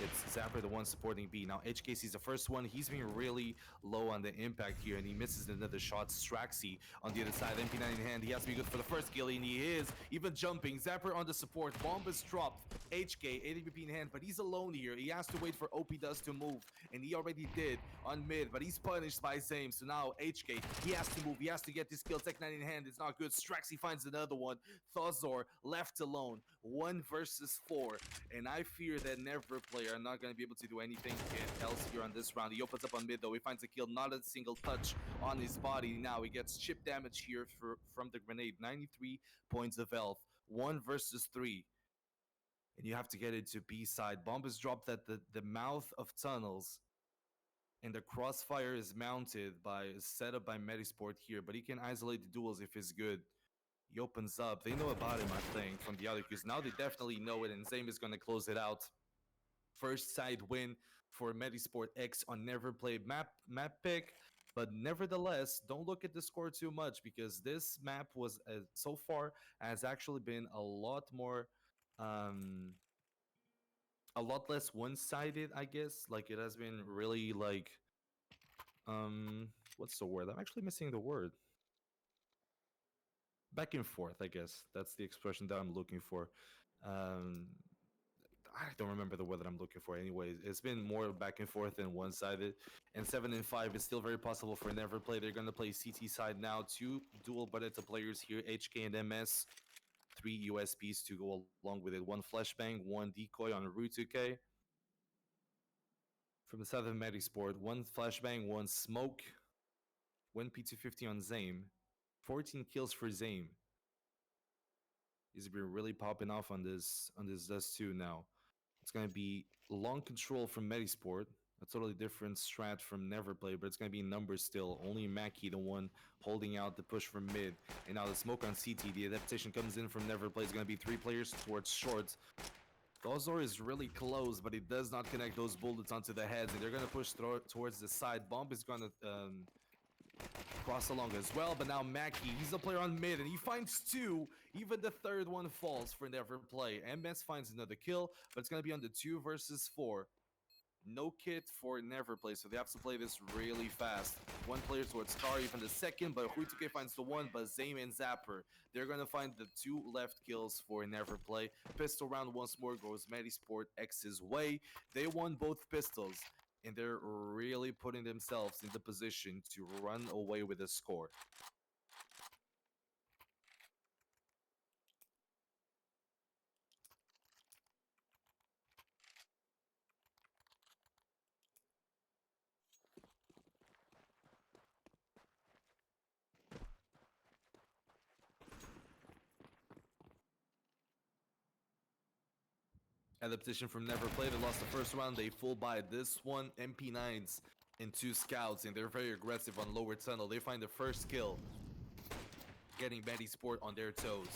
It's Zapper, the one supporting B. Now, HKC is the first one. He's being really low on the impact here, and he misses another shot. Straxy on the other side, MP9 in hand. He has to be good for the first kill, and he is. Even jumping. Zapper on the support. Bomb is dropped. HK, AWP in hand, but he's alone here. He has to wait for OP Dust to move, and he already did on mid, but he's punished by Zame. So now HK, he has to move. He has to get this kill. Tech 9 in hand. It's not good. Straxy finds another one. Thozor left alone. 1 versus 4. And I fear that NeverPlay are not going to be able to do anything else here on this round. He opens up on mid, though. He finds a kill. Not a single touch on his body. Now he gets chip damage here from the grenade. 93 points of health. 1 versus 3. And you have to get into B side. Bomb is dropped at the mouth of tunnels. And the crossfire is mounted by set up by Metizport here, but he can isolate the duels if he's good. He opens up. They know about him, I think, from the other queues. Now they definitely know it, and Zame is going to close it out. First side win for Metizport X on NeverPlay map pick. But nevertheless, don't look at the score too much, because this map was so far has actually been a lot more a lot less one-sided, I guess. Like, it has been really like what's the word? I'm actually missing the word. Back and forth, I guess. That's the expression that I'm looking for. I don't remember the word that I'm looking for. Anyways, it's been more back and forth than one-sided. And 7 and 5 is still very possible for NeverPlay. They're gonna play CT side now. 2 dual Barretta players here, HK and MS. 3 USPs to go along with it. 1 flashbang, 1 decoy on Route 2K. From the side of Metizport, 1 flashbang, 1 smoke, 1 P250 on Zame. 14 kills for Zame. He's been really popping off on this Dust 2 now. It's going to be long control from Metizport. A totally different strat from NeverPlay, but it's going to be numbers still. Only Mackie, the one holding out the push from mid. And now the smoke on CT. The adaptation comes in from NeverPlay. It's going to be 3 players towards short. Thozor is really close, but he does not connect those bullets onto the heads. And they're going to push towards the side. Bomb is going to cross along as well, but now Mackie, he's a player on mid, and he finds 2. Even the third one falls for NeverPlay. MS finds another kill, but it's going to be on the 2 versus 4. No kit for NeverPlay, so they have to play this really fast. 1 player towards Star, even the second, but Huituke finds the 1, but Zame and Zapper, they're going to find the 2 left kills for NeverPlay. Pistol round once more goes Metizport X's way. They won both pistols, and they're really putting themselves in the position to run away with the score. Adaptation from NeverPlay. They lost the first round. They full buy this one. MP9s and 2 scouts, and they're very aggressive on lower tunnel. They find the first kill, getting Metizport on their toes,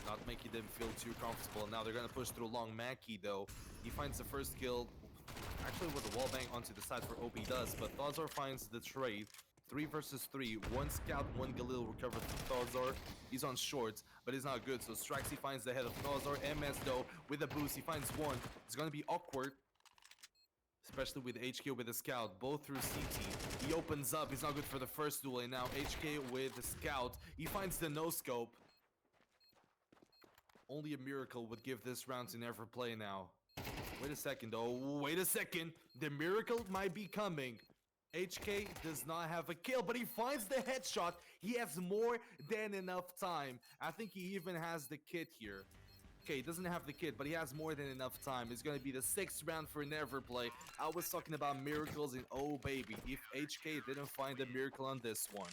not making them feel too comfortable. Now they're gonna push through long. Mackie, though, he finds the first kill, actually with a wall bang onto the side for OP Does, but Thozor finds the trade. 3 versus 3. 1 scout, 1 Galil recovered from Thozor. He's on shorts, but he's not good. So Straxy finds the head of Thozor. MS, though, with a boost, he finds 1. It's going to be awkward, especially with HK with the scout, both through CT. He opens up. He's not good for the first duel, and now HK with the scout. He finds the no-scope. Only a miracle would give this round to NeverPlay now. Wait a second, though. Wait a second. The miracle might be coming. HK does not have a kill, but he finds the headshot. He has more than enough time. I think he even has the kit here. Okay, he doesn't have the kit, but he has more than enough time. It's going to be the 6th round for NeverPlay. I was talking about miracles, and oh baby, if HK didn't find a miracle on this one.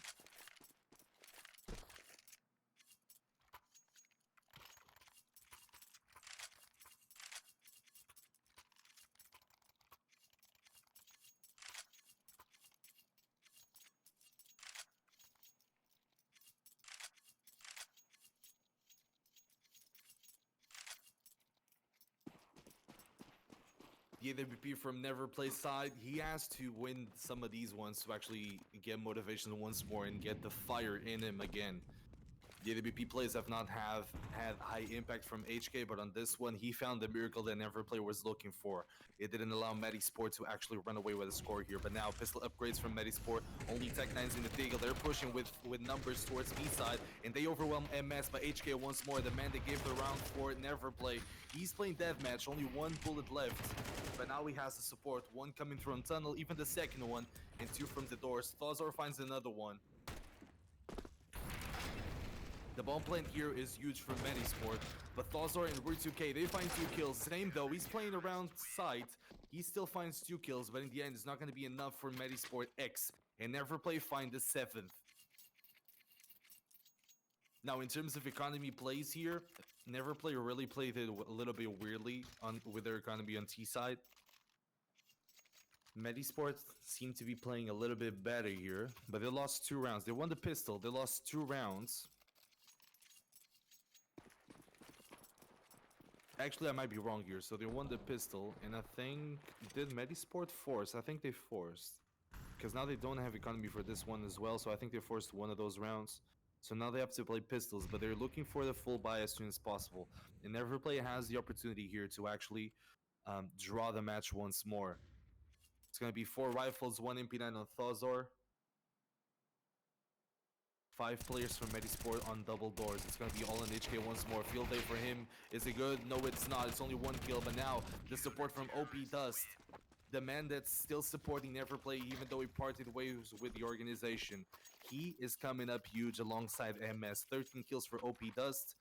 The AWP from NeverPlay side, he has to win some of these ones to actually get motivation once more and get the fire in him again. The AWP plays have not had high impact from HK, but on this one, he found the miracle that NeverPlay was looking for. It didn't allow Metizport to actually run away with a score here, but now pistol upgrades from Metizport. Only Tech9's in the deagle. They're pushing with numbers towards B side, and they overwhelm MS, but HK once more, the man that gave the round for NeverPlay. He's playing deathmatch, only one bullet left, but now he has the support. One coming from tunnel, even the second one, and 2 from the doors. Thazor finds another one. The bomb plant here is huge for Metizport, but Thazor and Ru2K, they find 2 kills. Same though, he's playing around site. He still finds 2 kills, but in the end, it's not going to be enough for Metizport X. And NeverPlay find the 7th. Now, in terms of economy plays here, NeverPlay really played it a little bit weirdly with their economy on T side. Metizport seem to be playing a little bit better here, but they lost 2 rounds. They won the pistol, they lost 2 rounds. Actually, I might be wrong here. So they won the pistol, and I think did Metizport force? I think they forced, because now they don't have economy for this one as well. So I think they forced one of those rounds. So now they have to play pistols, but they're looking for the full buy as soon as possible. And NeverPlay has the opportunity here to actually draw the match once more. It's gonna be 4 rifles, 1 MP9 on Thazor. 5 players from Metizport on double doors. It's going to be all in HK once more. Field day for him. Is it good? No, it's not. It's only 1 kill, but now the support from OP Dust. The man that's still supporting NeverPlay, even though he parted ways with the organization. He is coming up huge alongside MS. 13 kills for OP Dust,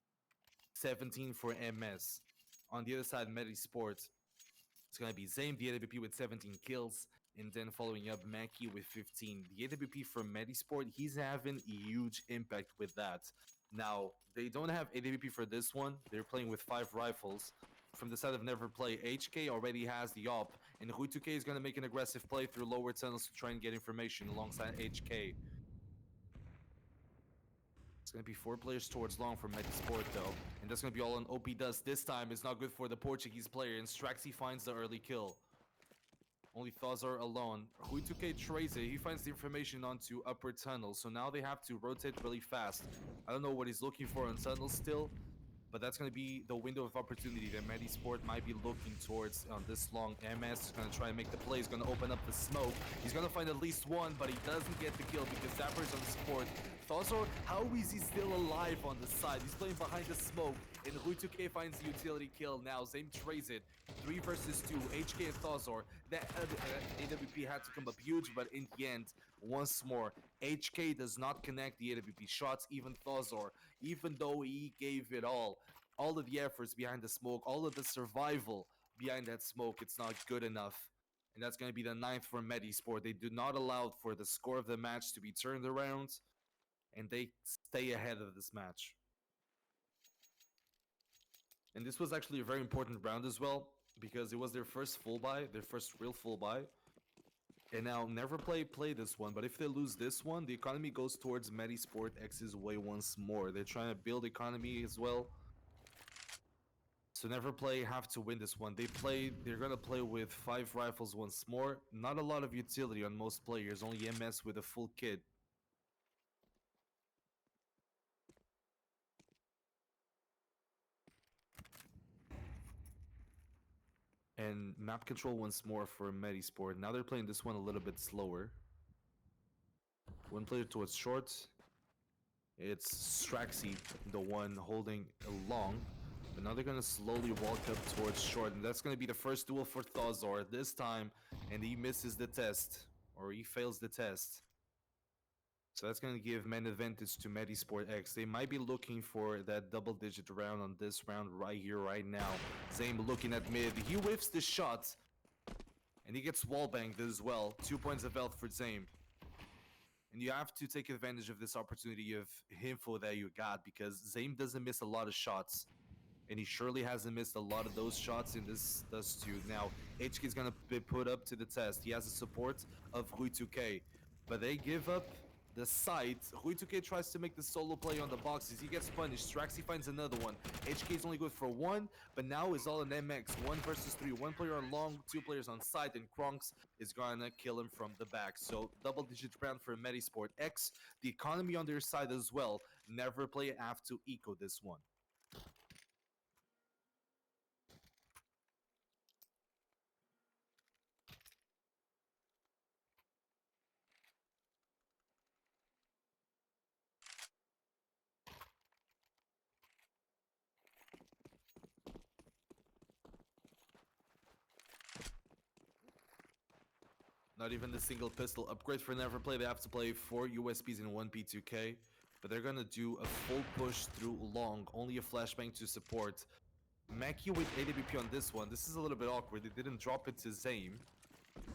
17 for MS. On the other side, Metizport. It's going to be Zame, the AWP with 17 kills, and then following up Mackey with 15. The AWP from Metizport, he's having a huge impact with that. Now, they don't have AWP for this one. They're playing with 5 rifles. From the side of NeverPlay, HK already has the op, and Ru2K is going to make an aggressive play through lower tunnels to try and get information alongside HK. It's going to be 4 players towards long from Metizport though, and that's going to be all on OP Dust. This time is not good for the Portuguese player, and Straxy finds the early kill. Only Thazor alone. Ru2K trades it. He finds the information onto upper tunnel, so now they have to rotate really fast. I don't know what he's looking for on tunnel still, but that's going to be the window of opportunity that Metizport might be looking towards on this long. MS is going to try and make the play. He's going to open up the smoke. He's going to find at least one, but he doesn't get the kill because Zapper's on support. Thazor, how is he still alive on the side? He's playing behind the smoke, and Ru2K finds the utility kill now. Zame trades it. 3 versus 2, HK and Thazor. That AWP had to come up huge, but in the end, once more, HK does not connect the AWP shots, even Thazor, even though he gave it all of the efforts behind the smoke, all of the survival behind that smoke, it's not good enough. And that's going to be the 9th for Metizport. They do not allow for the score of the match to be turned around, and they stay ahead of this match. And this was actually a very important round as well, because it was their first full buy, their first real full buy. And now NeverPlay play this one, but if they lose this one, the economy goes towards Metizport X's way once more. They're trying to build economy as well. So NeverPlay have to win this one. They're gonna play with 5 rifles once more. Not a lot of utility on most players, only MS with a full kit. And map control once more for Metizport. Now they're playing this one a little bit slower. 1 player towards short. It's Straxy, the one holding long. But now they're going to slowly walk up towards short. And that's going to be the first duel for Thazor this time. And he misses the test. or he fails the test. So that's going to give men advantage to Metizport X. They might be looking for that double-digit round on this round right here, right now. Zame looking at mid. He whiffs the shot, and he gets wallbanged as well. 2 points of health for Zame. And you have to take advantage of this opportunity of info that you got, because Zame doesn't miss a lot of shots. And he surely hasn't missed a lot of those shots in this Dust 2. Now, HK is going to be put up to the test. He has the support of Rui2K, but they give up the site. Rui2K tries to make the solo play on the boxes. He gets punished. Straxy finds another one. HK is only good for one, but now is all an MX. 1 versus 3. One player on long, 2 players on site, and Kronks is going to kill him from the back. So, double-digit round for Metizport X. The economy on their side as well. NeverPlay have to eco this one. Not even the single pistol upgrade for NeverPlay. They have to play 4 USPs and 1 P2K. But they're gonna do a full push through long. Only a flashbang to support. Mackie with AWP on this one. This is a little bit awkward. They didn't drop it to Zame,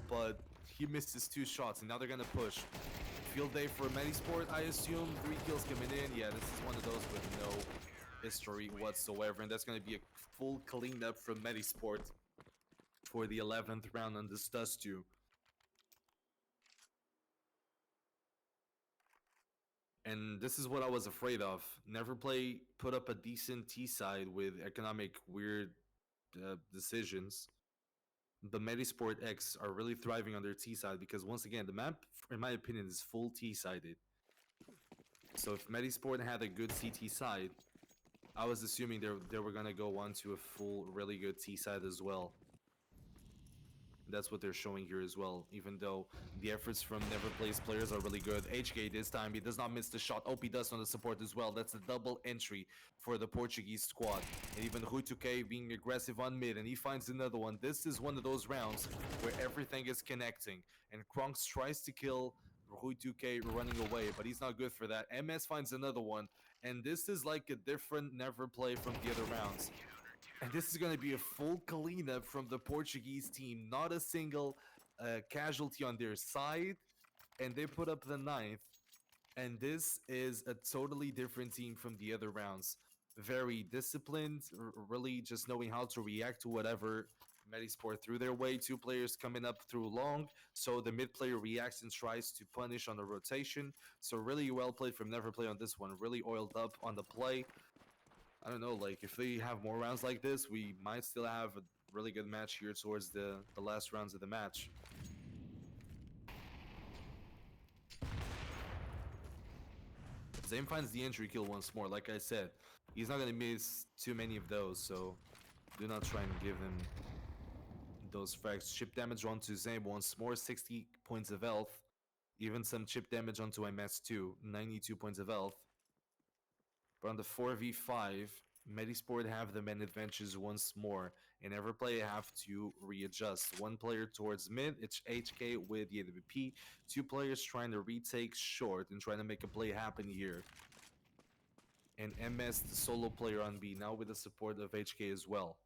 but he missed his 2 shots, and now they're gonna push. Field day for Metizport, I assume. 3 kills coming in. Yeah, this is one of those with no history whatsoever, and that's gonna be a full cleanup from Metizport for the 11th round on this Dust 2. And this is what I was afraid of. NeverPlay put up a decent T side with economic weird decisions. The Metizport X are really thriving on their T side because, once again, the map, in my opinion, is full T sided. So if Metizport had a good CT side, I was assuming they were gonna go on to a full, really good T side as well. That's what they're showing here as well, even though the efforts from NeverPlay's players are really good. HK this time, he does not miss the shot. OP does on the support as well. That's a double entry for the Portuguese squad. And even Rui2K being aggressive on mid, and he finds another one. This is one of those rounds where everything is connecting. And Kronks tries to kill Rui2K running away, but he's not good for that. MS finds another one, and this is like a different NeverPlay from the other rounds. And this is going to be a full cleanup from the Portuguese team. Not a single casualty on their side. And they put up the 9th. And this is a totally different team from the other rounds. Very disciplined, really just knowing how to react to whatever Metizport threw their way. 2 players coming up through long. So the mid player reacts and tries to punish on the rotation. So really well played from NeverPlay on this one. Really oiled up on the play. I don't know, like, if they have more rounds like this, we might still have a really good match here towards the last rounds of the match. Zame finds the entry kill once more. Like I said, he's not going to miss too many of those, so do not try and give him those frags. Chip damage onto Zame once more, 60 points of health. Even some chip damage onto MS2, 92 points of health. But on the 4v5, Metizport have the men advantages once more, and NeverPlay have to readjust. 1 player towards mid, it's HK with the AWP. 2 players trying to retake short and trying to make a play happen here. And MS, the solo player on B, now with the support of HK as well.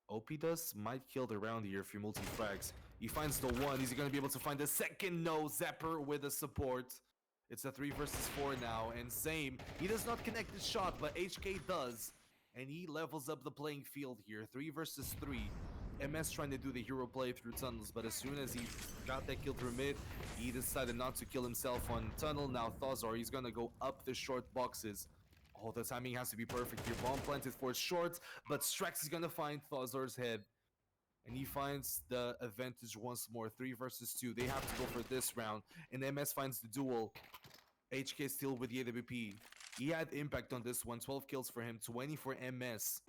OP Dust might kill the round here if he multi-frags. He finds the 1, is he going to be able to find the second? No, Zapper with the support. It's a 3 versus 4 now, and Zame, he does not connect the shot, but HK does. And he levels up the playing field here, 3 versus 3. MS trying to do the hero play through tunnels, but as soon as he got that kill through mid, he decided not to kill himself on tunnel. Now Thazar, he's gonna go up the short boxes. Oh, the timing has to be perfect here. Bomb planted for short, but Strax is gonna find Thazar's head. And he finds the advantage once more, 3 versus 2. They have to go for this round, and MS finds the duel. HK still with the AWP. He had impact on this one, 12 kills for him, 20 for MS.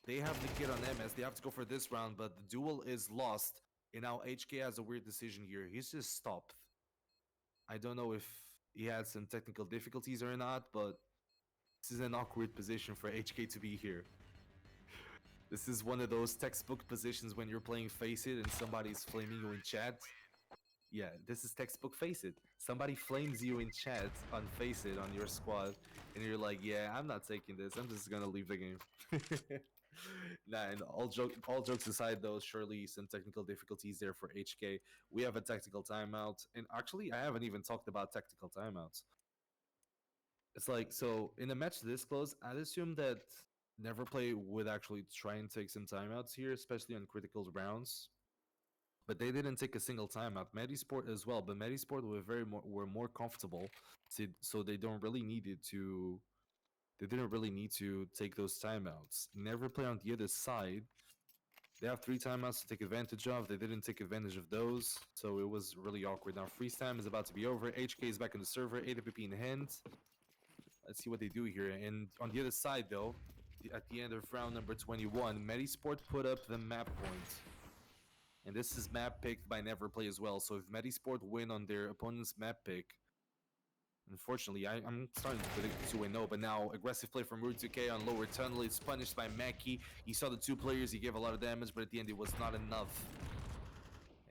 They have the kid on MS, they have to go for this round, but the duel is lost. And now HK has a weird decision here. He's just stopped. I don't know if he had some technical difficulties or not, but this is an awkward position for HK to be here. This is one of those textbook positions when you're playing Face It and somebody's flaming you in chat. Yeah, this is textbook Face It. Somebody flames you in chat on Face It on your squad, and you're like, yeah, I'm not taking this. I'm just gonna leave the game. Nah, and all jokes aside, though, surely some technical difficulties there for HK. We have a tactical timeout, and actually, I haven't even talked about tactical timeouts. It's like, so in a match this close, I'd assume that NeverPlay would actually try and take some timeouts here, especially on critical rounds. But they didn't take a single timeout. Metizport as well, but Metizport were more comfortable, so they don't really needed to. They didn't really need to take those timeouts. NeverPlay on the other side, they have 3 timeouts to take advantage of. They didn't take advantage of those, so it was really awkward. Now freeze time is about to be over. HK is back in the server, AWP in hand. Let's see what they do here. And on the other side, though, at the end of round number 21, Metizport put up the map point. And this is map picked by NeverPlay as well. So if Metizport win on their opponent's map pick, unfortunately, I'm starting to predict 2-0, but now aggressive play from Root 2K on lower tunnel. It's punished by Mackie. He saw the 2 players. He gave a lot of damage, but at the end, it was not enough.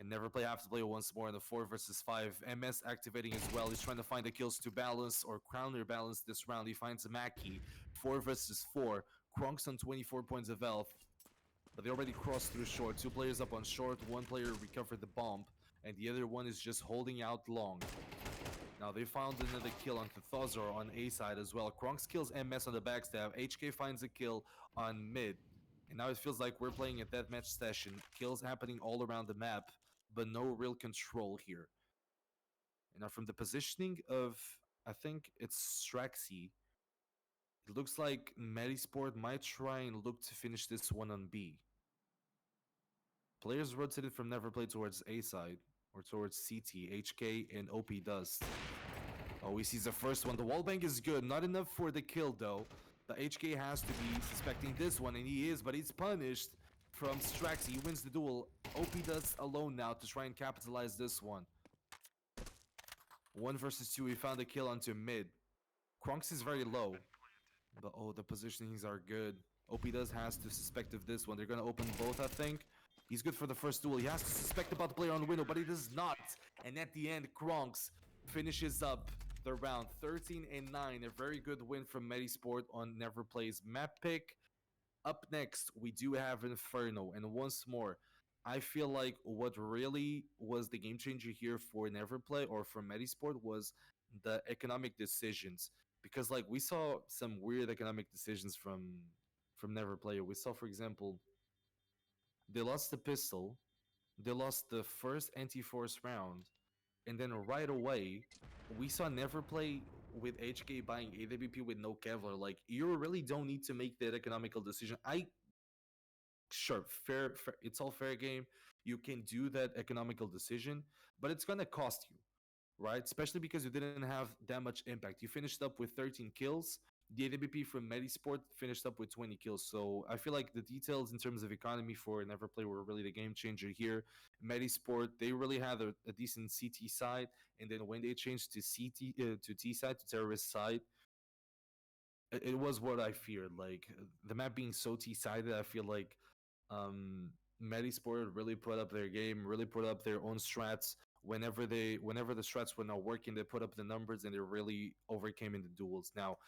And NeverPlay have to play once more in the 4 versus 5. MS activating as well. He's trying to find the kills to balance or counterbalance this round. He finds Mackie. 4 versus 4. Krunks on 24 points of health. But they already crossed through short. 2 players up on short. 1 player recovered the bomb. And the other one is just holding out long. Now they found another kill on Thazor on A side as well. Krunks kills MS on the backstab. HK finds a kill on mid. And now it feels like we're playing a deathmatch session. Kills happening all around the map, but no real control here. And now from the positioning of, I think it's Straxy, it looks like Metizport might try and look to finish this one on B. Players rotated from NeverPlay towards A side, or towards CT, HK, and OP Dust. Oh, he sees the first one. The wallbang is good. Not enough for the kill, though. The HK has to be suspecting this one, and he is, but he's punished from Strax. He wins the duel. OP Dust alone now to try and capitalize this one. 1 versus 2. He found a kill onto mid. Krunks is very low. But oh, the positionings are good. OP Does has to suspect of this one. They're going to open both, I think. He's good for the first duel. He has to suspect about the player on the window, but he does not. And at the end, Krunks finishes up the round 13-9. A very good win from Metizport on NeverPlay's map pick. Up next, we do have Inferno. And once more, I feel like what really was the game changer here for NeverPlay or for Metizport was the economic decisions. Because like we saw some weird economic decisions from NeverPlay. We saw, for example, they lost the pistol, they lost the first anti-force round, and then right away, we saw NeverPlay with HK buying AWP with no Kevlar. Like, you really don't need to make that economical decision. Sure, fair, it's all fair game. You can do that economical decision, but it's gonna cost you, right? Especially because you didn't have that much impact. You finished up with 13 kills. The AWP from Metizport finished up with 20 kills. So I feel like the details in terms of economy for NeverPlay were really the game changer here. Metizport, they really had a decent CT side, and then when they changed to to T side, to terrorist side, it was what I feared. Like the map being so T sided, I feel like Metizport really put up their game, really put up their own strats. Whenever the strats were not working, they put up the numbers and they really overcame in the duels. Now,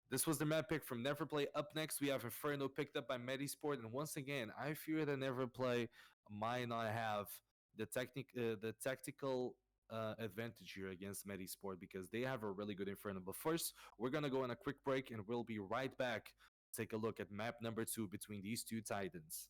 this was the map pick from NeverPlay. Up next, we have Inferno picked up by Metizport, and once again, I fear that NeverPlay might not have the tactical advantage here against Metizport because they have a really good Inferno. But first, we're gonna go on a quick break, and we'll be right back. Take a look at map number 2 between these two titans.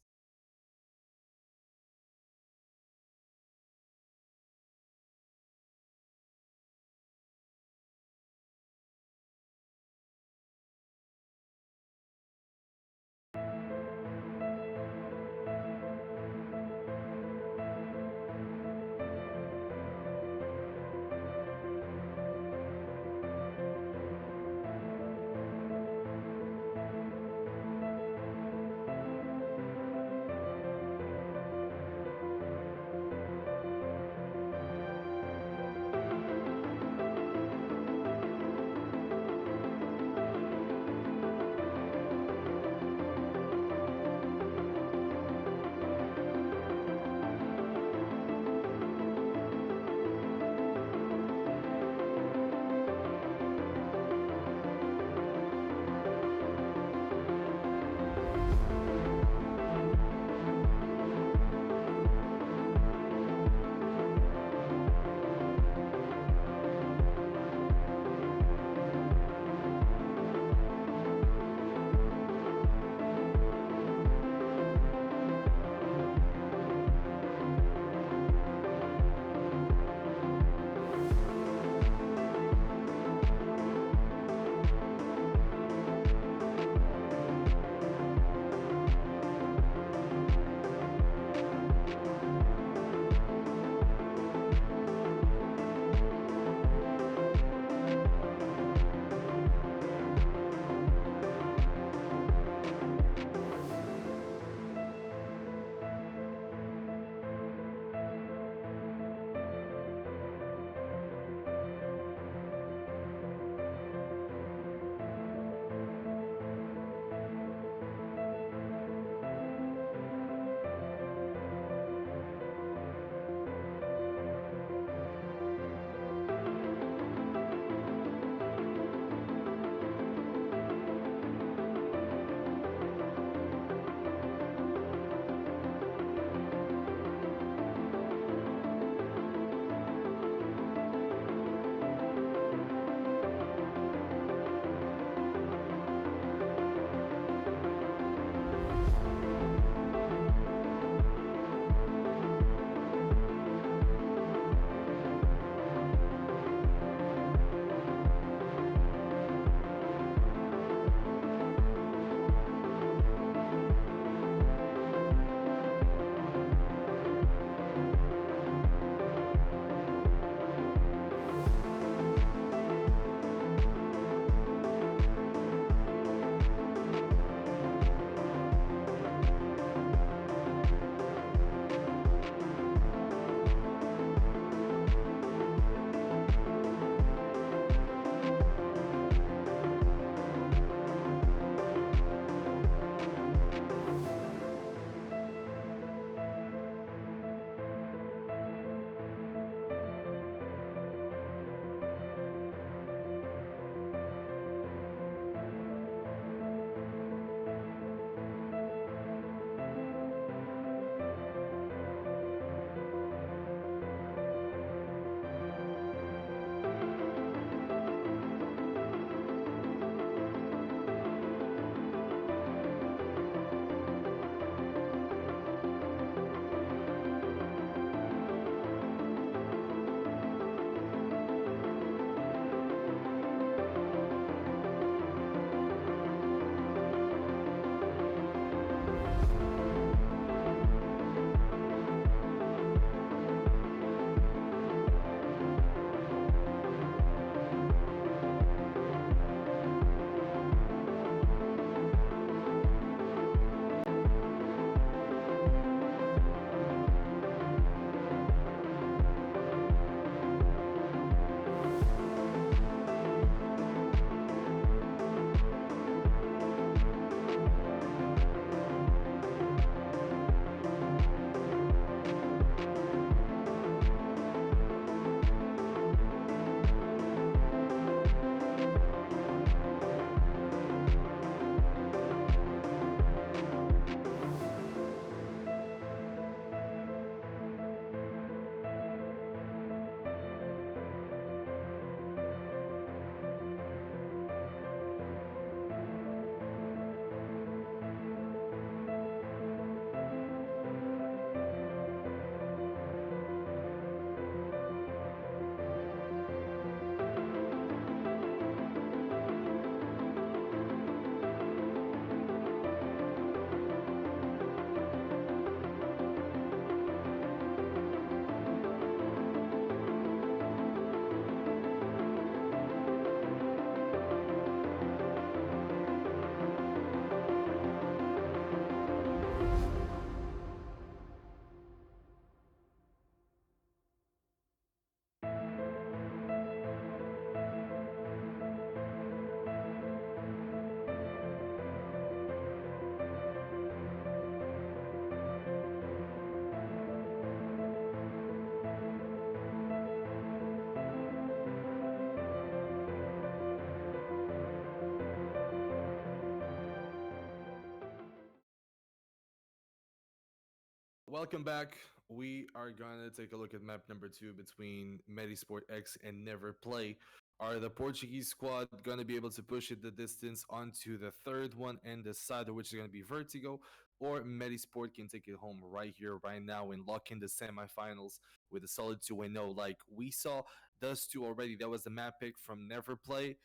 welcome back. We are gonna take a look at map number 2 between Metizport X and NeverPlay. Are the Portuguese squad gonna be able to push it the distance onto the third one and the side, which is gonna be Vertigo, or Metizport can take it home right here, right now, and lock in the semifinals with a solid 2-0 like we saw. Thus, 2 already. That was the map pick from NeverPlay,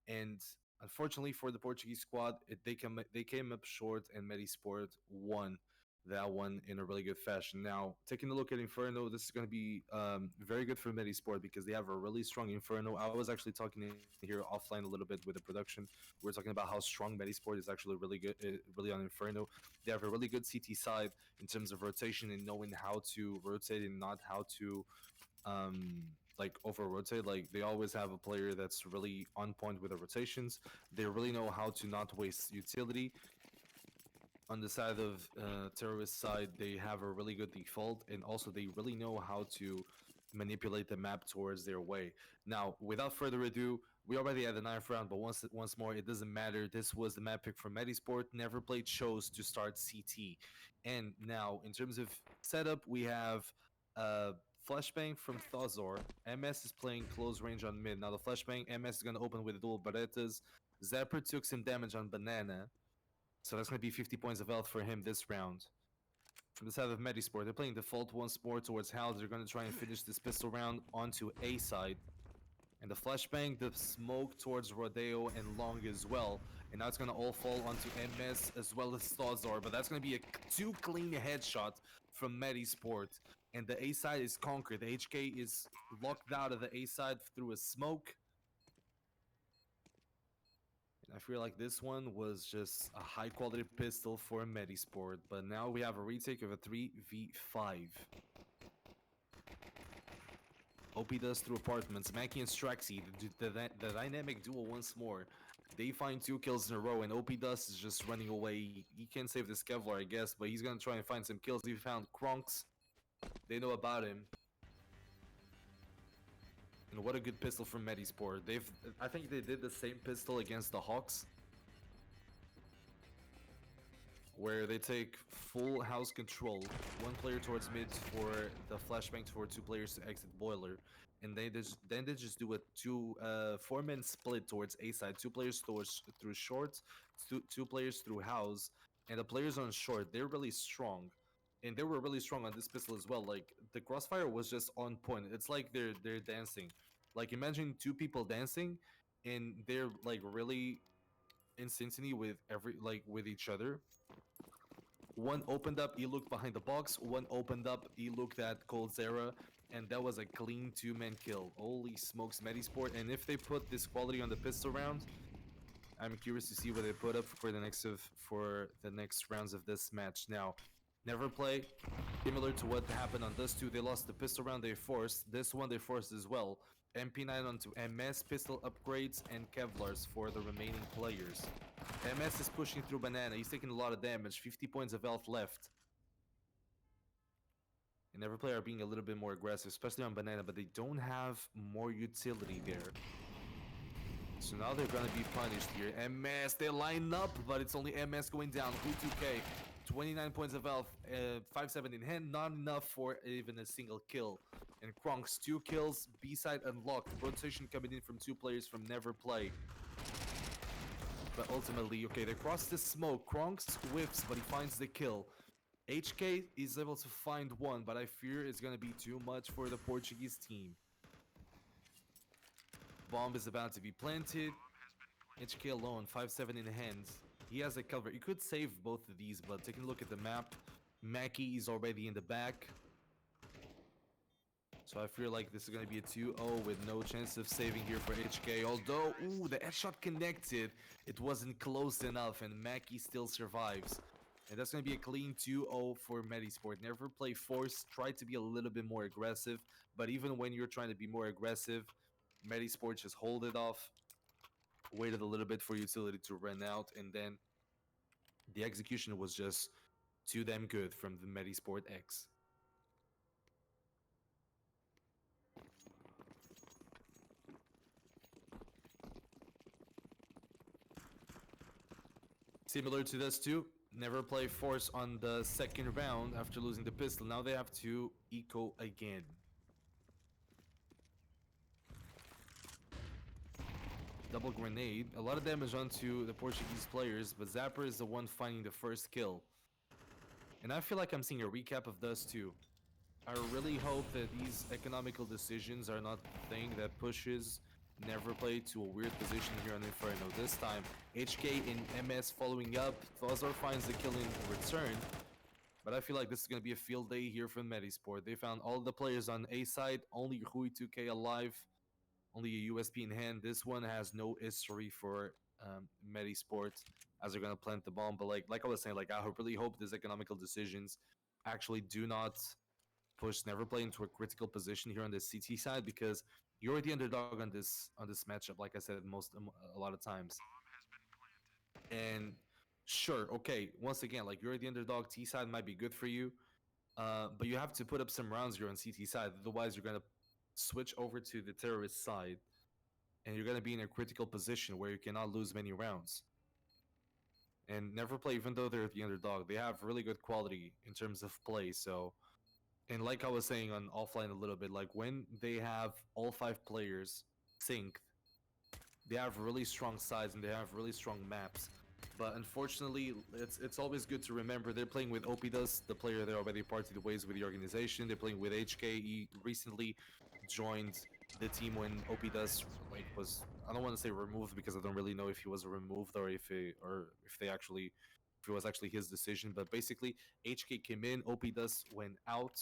and unfortunately for the Portuguese squad, they came up short, and Metizport won that one in a really good fashion. Now, taking a look at Inferno, this is going to be very good for Metizport because they have a really strong Inferno. I was actually talking in here offline a little bit with the production. We were talking about how strong Metizport is actually really good, really on Inferno. They have a really good CT side in terms of rotation and knowing how to rotate and not how to like over rotate. Like they always have a player that's really on point with the rotations. They really know how to not waste utility. On the side of terrorist side, they have a really good default, and also they really know how to manipulate the map towards their way. Now, without further ado, we already had the 9th round, but once more, it doesn't matter. This was the map pick for Metizport. NeverPlay chose to start CT. And now, in terms of setup, we have uh, Flashbang from Thazor. MS is playing close range on mid. Now, the Flashbang, MS is going to open with dual Berettas. Zapper took some damage on Banana. So that's going to be 50 points of health for him this round. From the side of Metizport, they're playing default once more towards House. They're going to try and finish this pistol round onto A side. And the flashbang, the smoke towards Rodeo and Long as well. And now it's going to all fall onto MS as well as Thazor. But that's going to be a 2 clean headshot from Metizport. And the A side is conquered. The HK is locked out of the A side through a smoke. I feel like this one was just a high quality pistol for Metizport, but now we have a retake of a 3v5. OP does through apartments. Mackie and Straxy, the dynamic duo once more. They find 2 kills in a row, and OP Dust is just running away. He can't save this Kevlar, I guess, but he's gonna try and find some kills. He found Kronks. They know about him. And what a good pistol from Metizport. I think they did the same pistol against the Hawks, where they take full house control. 1 player towards mid for the flashbang for 2 players to exit boiler. And then they just do a 4-man split towards A side. 2 players through short, 2 players through house, and the players on short, they're really strong. And they were really strong on this pistol as well. Like the crossfire was just on point. It's like they're dancing. Like imagine 2 people dancing, and they're like really in synchrony with each other. One opened up, he looked behind the box. One opened up, he looked at Cold Zera, and that was a clean 2-man kill. Holy smokes, Metizport. And if they put this quality on the pistol round, I'm curious to see what they put up for the next rounds of this match. Now, NeverPlay, similar to what happened on this 2, they lost the pistol round they forced. This one they forced as well. MP9 onto MS, pistol upgrades, and Kevlars for the remaining players. MS is pushing through Banana. He's taking a lot of damage. 50 points of health left. And NeverPlay are being a little bit more aggressive, especially on Banana, but they don't have more utility there. So now they're going to be punished here. MS, they line up, but it's only MS going down. Who2K, 29 points of health, 5-7 in hand, not enough for even a single kill. And Kronks, 2 kills, B-side unlocked. Rotation coming in from 2 players from NeverPlay. But ultimately, okay, they cross the smoke. Kronks whiffs, but he finds the kill. HK is able to find 1, but I fear it's going to be too much for the Portuguese team. Bomb is about to be planted. HK alone, 5-7 in hands. He has a cover. He could save both of these, but taking a look at the map, Mackie is already in the back. So I feel like this is going to be a 2-0 with no chance of saving here for HK. Although, ooh, the headshot connected. It wasn't close enough, and Mackie still survives. And that's going to be a clean 2-0 for Metizport. NeverPlay force, try to be a little bit more aggressive. But even when you're trying to be more aggressive, Metizport just hold it off. Waited a little bit for utility to run out. And then the execution was just too damn good from the Metizport X. Similar to this too, NeverPlay force on the second round after losing the pistol. Now they have to eco again. Double grenade. A lot of damage onto the Portuguese players, but Zapper is the one finding the first kill. And I feel like I'm seeing a recap of Dust too. I really hope that these economical decisions are not the thing that pushes NeverPlay to a weird position here on Inferno. This time, HK and MS following up. Thozor finds the kill in return. But I feel like this is going to be a field day here from Metizport. They found all the players on A side, only Rui2K alive, only a USP in hand. This one has no history for Metizport as they're going to plant the bomb. But like I was saying, like I really hope these economical decisions actually do not push NeverPlay into a critical position here on the CT side, because you're the underdog on this matchup. Like I said, a lot of times. And sure, okay, once again, like you're the underdog, T side might be good for you, but you have to put up some rounds here on CT side. Otherwise, you're gonna switch over to the terrorist side, and you're gonna be in a critical position where you cannot lose many rounds. And NeverPlay, even though they're the underdog, they have really good quality in terms of play. So, and like I was saying on offline a little bit, like when they have all 5 players synced, they have really strong sides and they have really strong maps. But unfortunately, it's always good to remember they're playing with Opidus, the player that already parted ways with the organization. They're playing with HK. He recently joined the team when Opidus was, I don't want to say removed because I don't really know if he was removed or if it was actually his decision. But basically, HK came in, Opidus went out,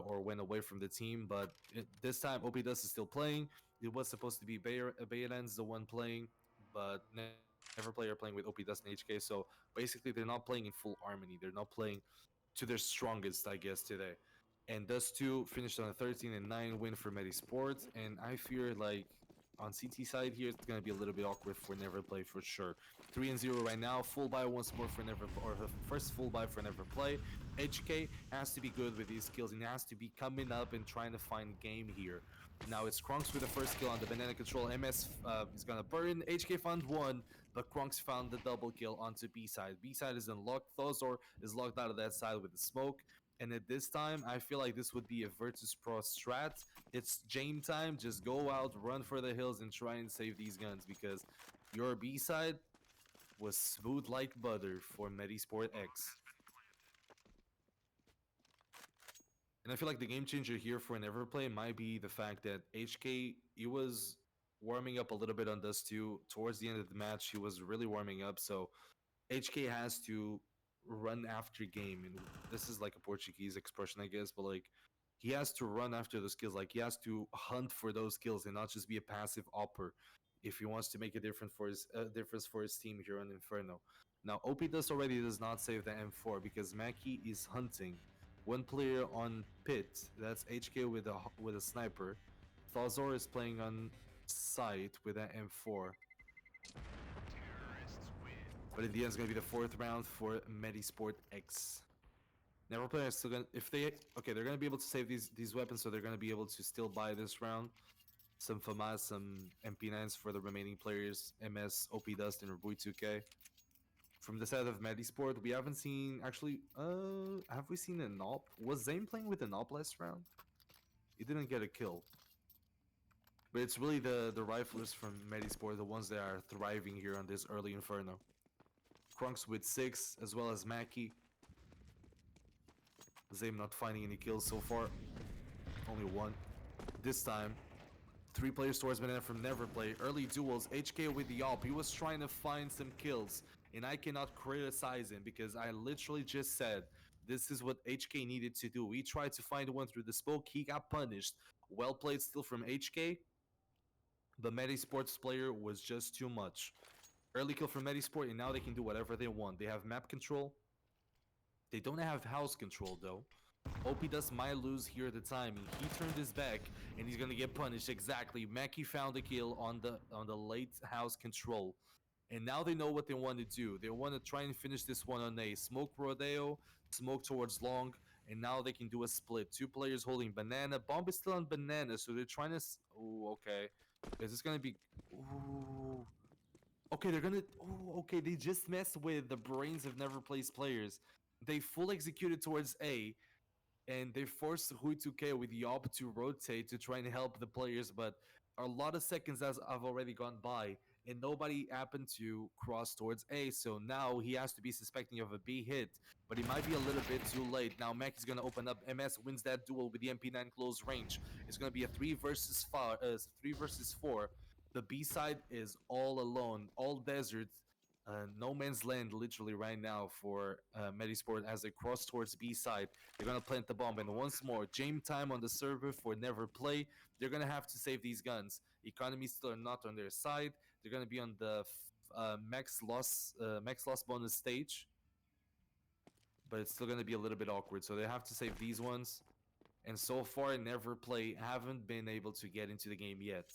or went away from the team. But this time, Opidus is still playing. It was supposed to be Baylands the one playing, but NeverPlay are playing with Opidus and HK. So basically, they're not playing in full harmony. They're not playing to their strongest, I guess, today. And Dust 2 finished on a 13-9 win for Metizport. And I fear, like, on CT side here, it's going to be a little bit awkward for NeverPlay for sure. 3-0 right now. Full buy once more for NeverPlay, or the first full buy for NeverPlay. HK has to be good with these skills and has to be coming up and trying to find game here. Now it's Krunks with the first kill on the banana control. MS is gonna burn. HK found one, but Krunks found the double kill onto B side. B side is unlocked. Thozor is locked out of that side with the smoke. And at this time, I feel like this would be a Virtus Pro strat. It's Jame time. Just go out, run for the hills, and try and save these guns, because your B side was smooth like butter for Metizport X. And I feel like the game changer here for NeverPlay might be the fact that HK, he was warming up a little bit on Dust 2. Towards the end of the match, he was really warming up. So HK has to run after game. And this is like a Portuguese expression, I guess, but like he has to run after those kills. Like he has to hunt for those kills and not just be a passive opper if he wants to make a difference for his team here on Inferno. Now, OP already does not save the M4 because Mackie is hunting one player on pit. That's HK with a sniper. Thozor is playing on site with an M4. But in the end, it's gonna be the 4th round for Metizport X. NeverPlay is still gonna, if they, okay, they're gonna be able to save these weapons, so they're gonna be able to still buy this round. Some FAMAS, some MP9s for the remaining players, MS, OP Dust, and Rui2K. From the side of Metizport, we haven't seen, actually, have we seen an op? Was Zane playing with an op last round? He didn't get a kill. But it's really the riflers from Metizport, the ones that are thriving here on this early Inferno. Krunks with 6, as well as Mackie. Zame not finding any kills so far. Only 1. This time, 3 players towards banana from NeverPlay. Early duels, HK with the op. He was trying to find some kills, and I cannot criticize him because I literally just said this is what HK needed to do. He tried to find one through the smoke. He got punished. Well played still from HK. The Metizport's player was just too much. Early kill from Metizport, and now they can do whatever they want. They have map control. They don't have house control though. Opidus might lose here the timing. He turned his back and he's gonna get punished. Exactly. Mackie found a kill on the late house control. And now they know what they want to do. They want to try and finish this one on A. Smoke Rodeo, smoke towards long, and now they can do a split. 2 players holding banana. Bomb is still on banana, so they're trying to. Oh, okay. Is this gonna be? Ooh. Okay, they're gonna. Oh, okay. They just messed with the brains of NeverPlay's players. They full executed towards A, and they forced Hui2K with Yob to rotate to try and help the players, but a lot of seconds have already gone by, and nobody happened to cross towards A, so now he has to be suspecting of a B hit, but he might be a little bit too late. Now Mac is going to open up. MS wins that duel with the MP9 close range. It's going to be a 3 versus 5, 3 versus 4. The B side is all alone, all desert, no man's land literally right now for Metizport as they cross towards B side. They're going to plant the bomb. And once more, Jame time on the server for NeverPlay. They're going to have to save these guns. Economy still are not on their side. They're going to be on the max loss bonus stage. But it's still going to be a little bit awkward. So they have to save these ones. And so far, NeverPlay haven't been able to get into the game yet.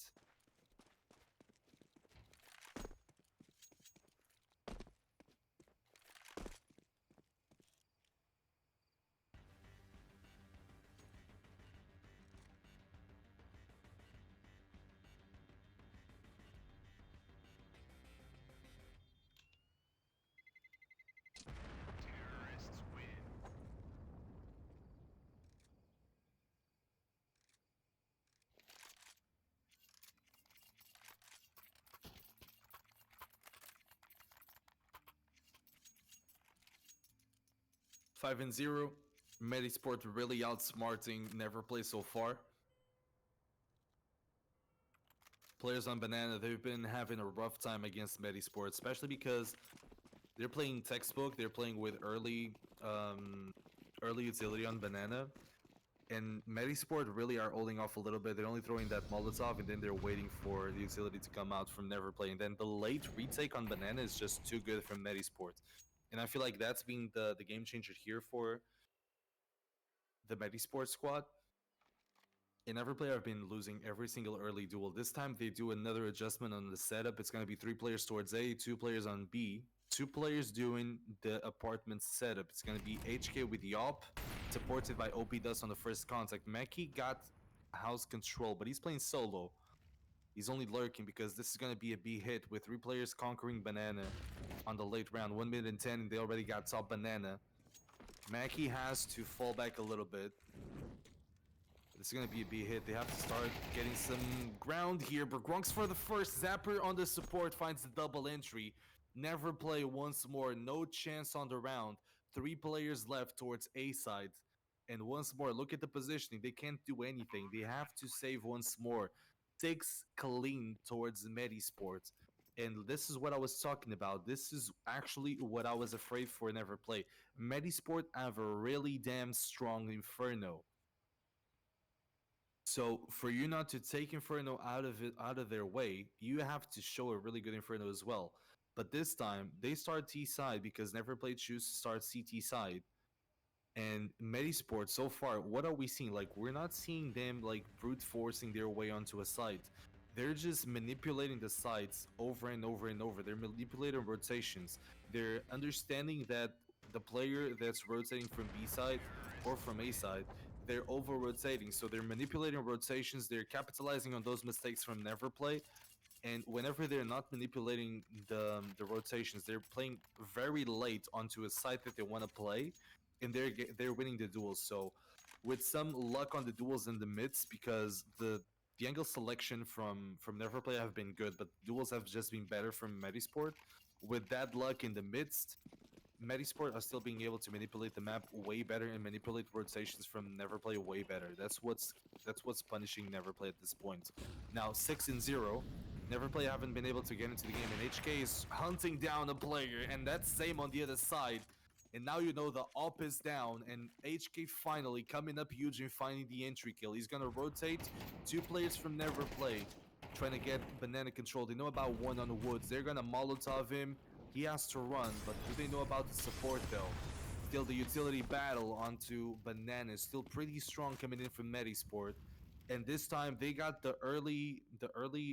5-0. Metizport really outsmarting NeverPlay so far. Players on Banana, they've been having a rough time against Metizport, especially because they're playing textbook. They're playing with early utility on Banana, and Metizport really are holding off a little bit. They're only throwing that Molotov, and then they're waiting for the utility to come out from NeverPlay. And then the late retake on Banana is just too good from Metizport. And I feel like that's been the game changer here for the Metizport squad. In NeverPlay, I've been losing every single early duel. This time, they do another adjustment on the setup. It's going to be 3 players towards A, 2 players on B, 2 players doing the apartment setup. It's going to be HK with Yop, supported by OP Dust on the first contact. Meki got house control, but he's playing solo. He's only lurking because this is going to be a B hit with 3 players conquering Banana on the late round. 1 minute and 10, and they already got top Banana. Meki has to fall back a little bit. This is going to be a B hit. They have to start getting some ground here. But Grunks for the first. Zapper on the support finds the double entry. NeverPlay once more. No chance on the round. 3 players left towards A side. And once more, look at the positioning. They can't do anything. They have to save once more. 6 clean towards Metizport. And this is what I was talking about. This is actually what I was afraid for NeverPlay. Metizport have a really damn strong Inferno. So for you not to take Inferno out of their way, you have to show a really good Inferno as well. But this time they start T side because NeverPlay choose to start CT side. And Metizport so far, what are we seeing? Like, we're not seeing them like brute forcing their way onto a site. They're just manipulating the sites over and over and over. They're manipulating rotations. They're understanding that the player that's rotating from B side or from A side, they're over rotating. So they're manipulating rotations. They're capitalizing on those mistakes from NeverPlay. And whenever they're not manipulating the rotations, they're playing very late onto a site that they want to play, and they're winning the duels. So with some luck on the duels in the midst, because the angle selection from NeverPlay have been good, but duels have just been better from Metizport. With that luck in the midst, Metizport are still being able to manipulate the map way better and manipulate rotations from NeverPlay way better. That's what's punishing NeverPlay at this point. Now 6-0. NeverPlay haven't been able to get into the game, and HK is hunting down a player, and that's same on the other side. And now you know the op is down, and HK finally coming up huge and finding the entry kill. He's gonna rotate 2 players from NeverPlay, trying to get Banana control. They know about 1 on the woods. They're gonna Molotov him. He has to run, but do they know about the support though? Still the utility battle onto Banana, still pretty strong coming in from Metizport. And this time they got the early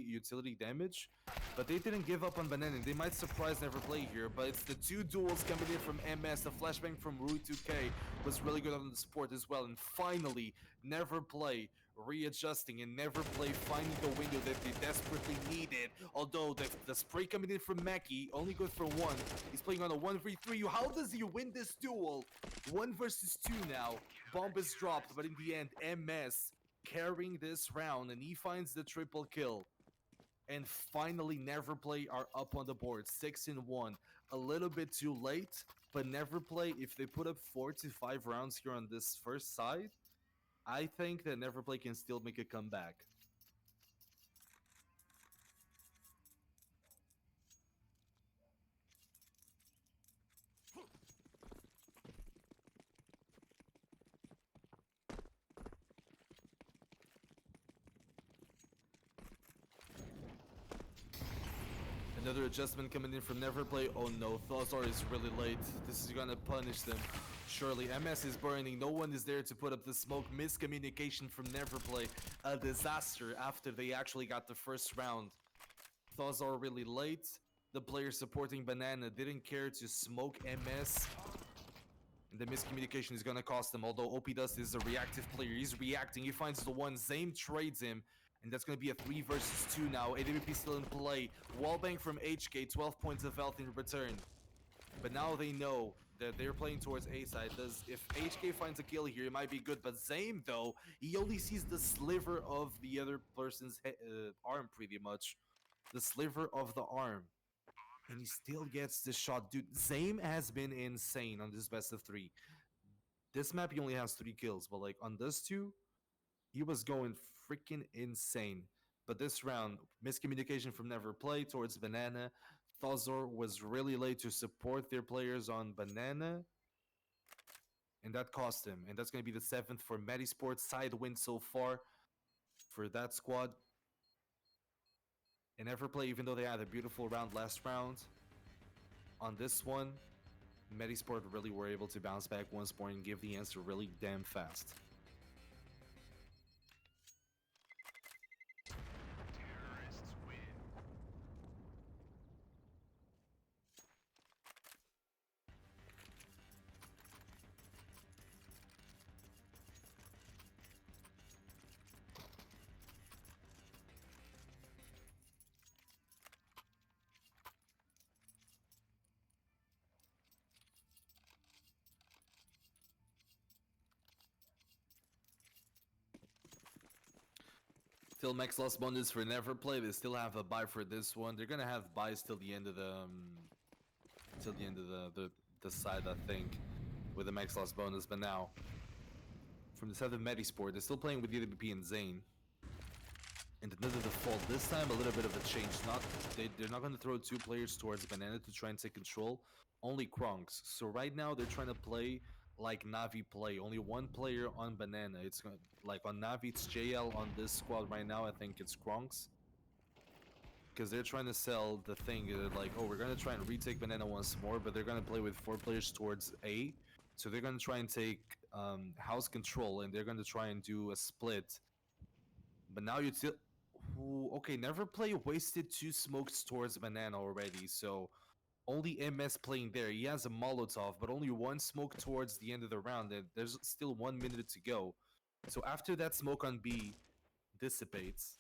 utility damage, but they didn't give up on Banana. They might surprise NeverPlay here, but it's the 2 duels coming in from MS. The flashbang from Hui2K was really good on the support as well. And finally, NeverPlay readjusting, and NeverPlay finding the window that they desperately needed. Although the spray coming in from Mackie, only good for one. He's playing on a 1v3. How does he win this duel? 1 versus 2 now. Bomb is dropped, but in the end, MS carrying this round, and he finds the triple kill. And finally, NeverPlay are up on the board, 6-1. A little bit too late, but NeverPlay, if they put up 4 to 5 rounds here on this first side, I think that NeverPlay can still make a comeback. Another adjustment coming in from NeverPlay. Oh no, Thozor is really late. This is gonna punish them. Surely, MS is burning. No one is there to put up the smoke. Miscommunication from NeverPlay. A disaster after they actually got the first round. Thozor really late. The player supporting Banana didn't care to smoke MS. And the miscommunication is gonna cost them. Although OP Dust is a reactive player. He's reacting. He finds the one. Zame trades him. And that's going to be a 3 versus 2 now. AWP still in play. Wallbang from HK, 12 points of health in return. But now they know that they're playing towards A side. If HK finds a kill here, it might be good. But Zame, though, he only sees the sliver of the other person's arm, pretty much. The sliver of the arm. And he still gets the shot. Dude, Zame has been insane on this best of 3. This map, he only has 3 kills. But, like, on this 2, he was going freaking insane. But this round, miscommunication from NeverPlay towards Banana. Thozor was really late to support their players on Banana. And that cost him. And that's going to be the 7th for Metizport. Side win so far for that squad. And NeverPlay, even though they had a beautiful round last round, on this one, Metizport really were able to bounce back once more and give the answer really damn fast. Still max loss bonus for NeverPlay. They still have a buy for this one. They're gonna have buys till the end of the side, I think, with the max loss bonus. But now, from the side of Metizport, they're still playing with DWP and Zane. And another default. This time, a little bit of a change. They're not gonna throw 2 players towards Banana to try and take control. Only Kronks. So right now, they're trying to play like Navi play. Only 1 player on Banana. It's gonna, like on Navi, it's JL. On this squad right now, I think it's Kronks. Because they're trying to sell the thing. They're like, oh, we're gonna try and retake Banana once more, but they're gonna play with 4 players towards A. So they're gonna try and take house control, and they're gonna try and do a split. But now you still. Okay, NeverPlay wasted 2 smokes towards Banana already, so only MS playing there. He has a Molotov, but only 1 smoke towards the end of the round, and there's still 1 minute to go. So after that smoke on B dissipates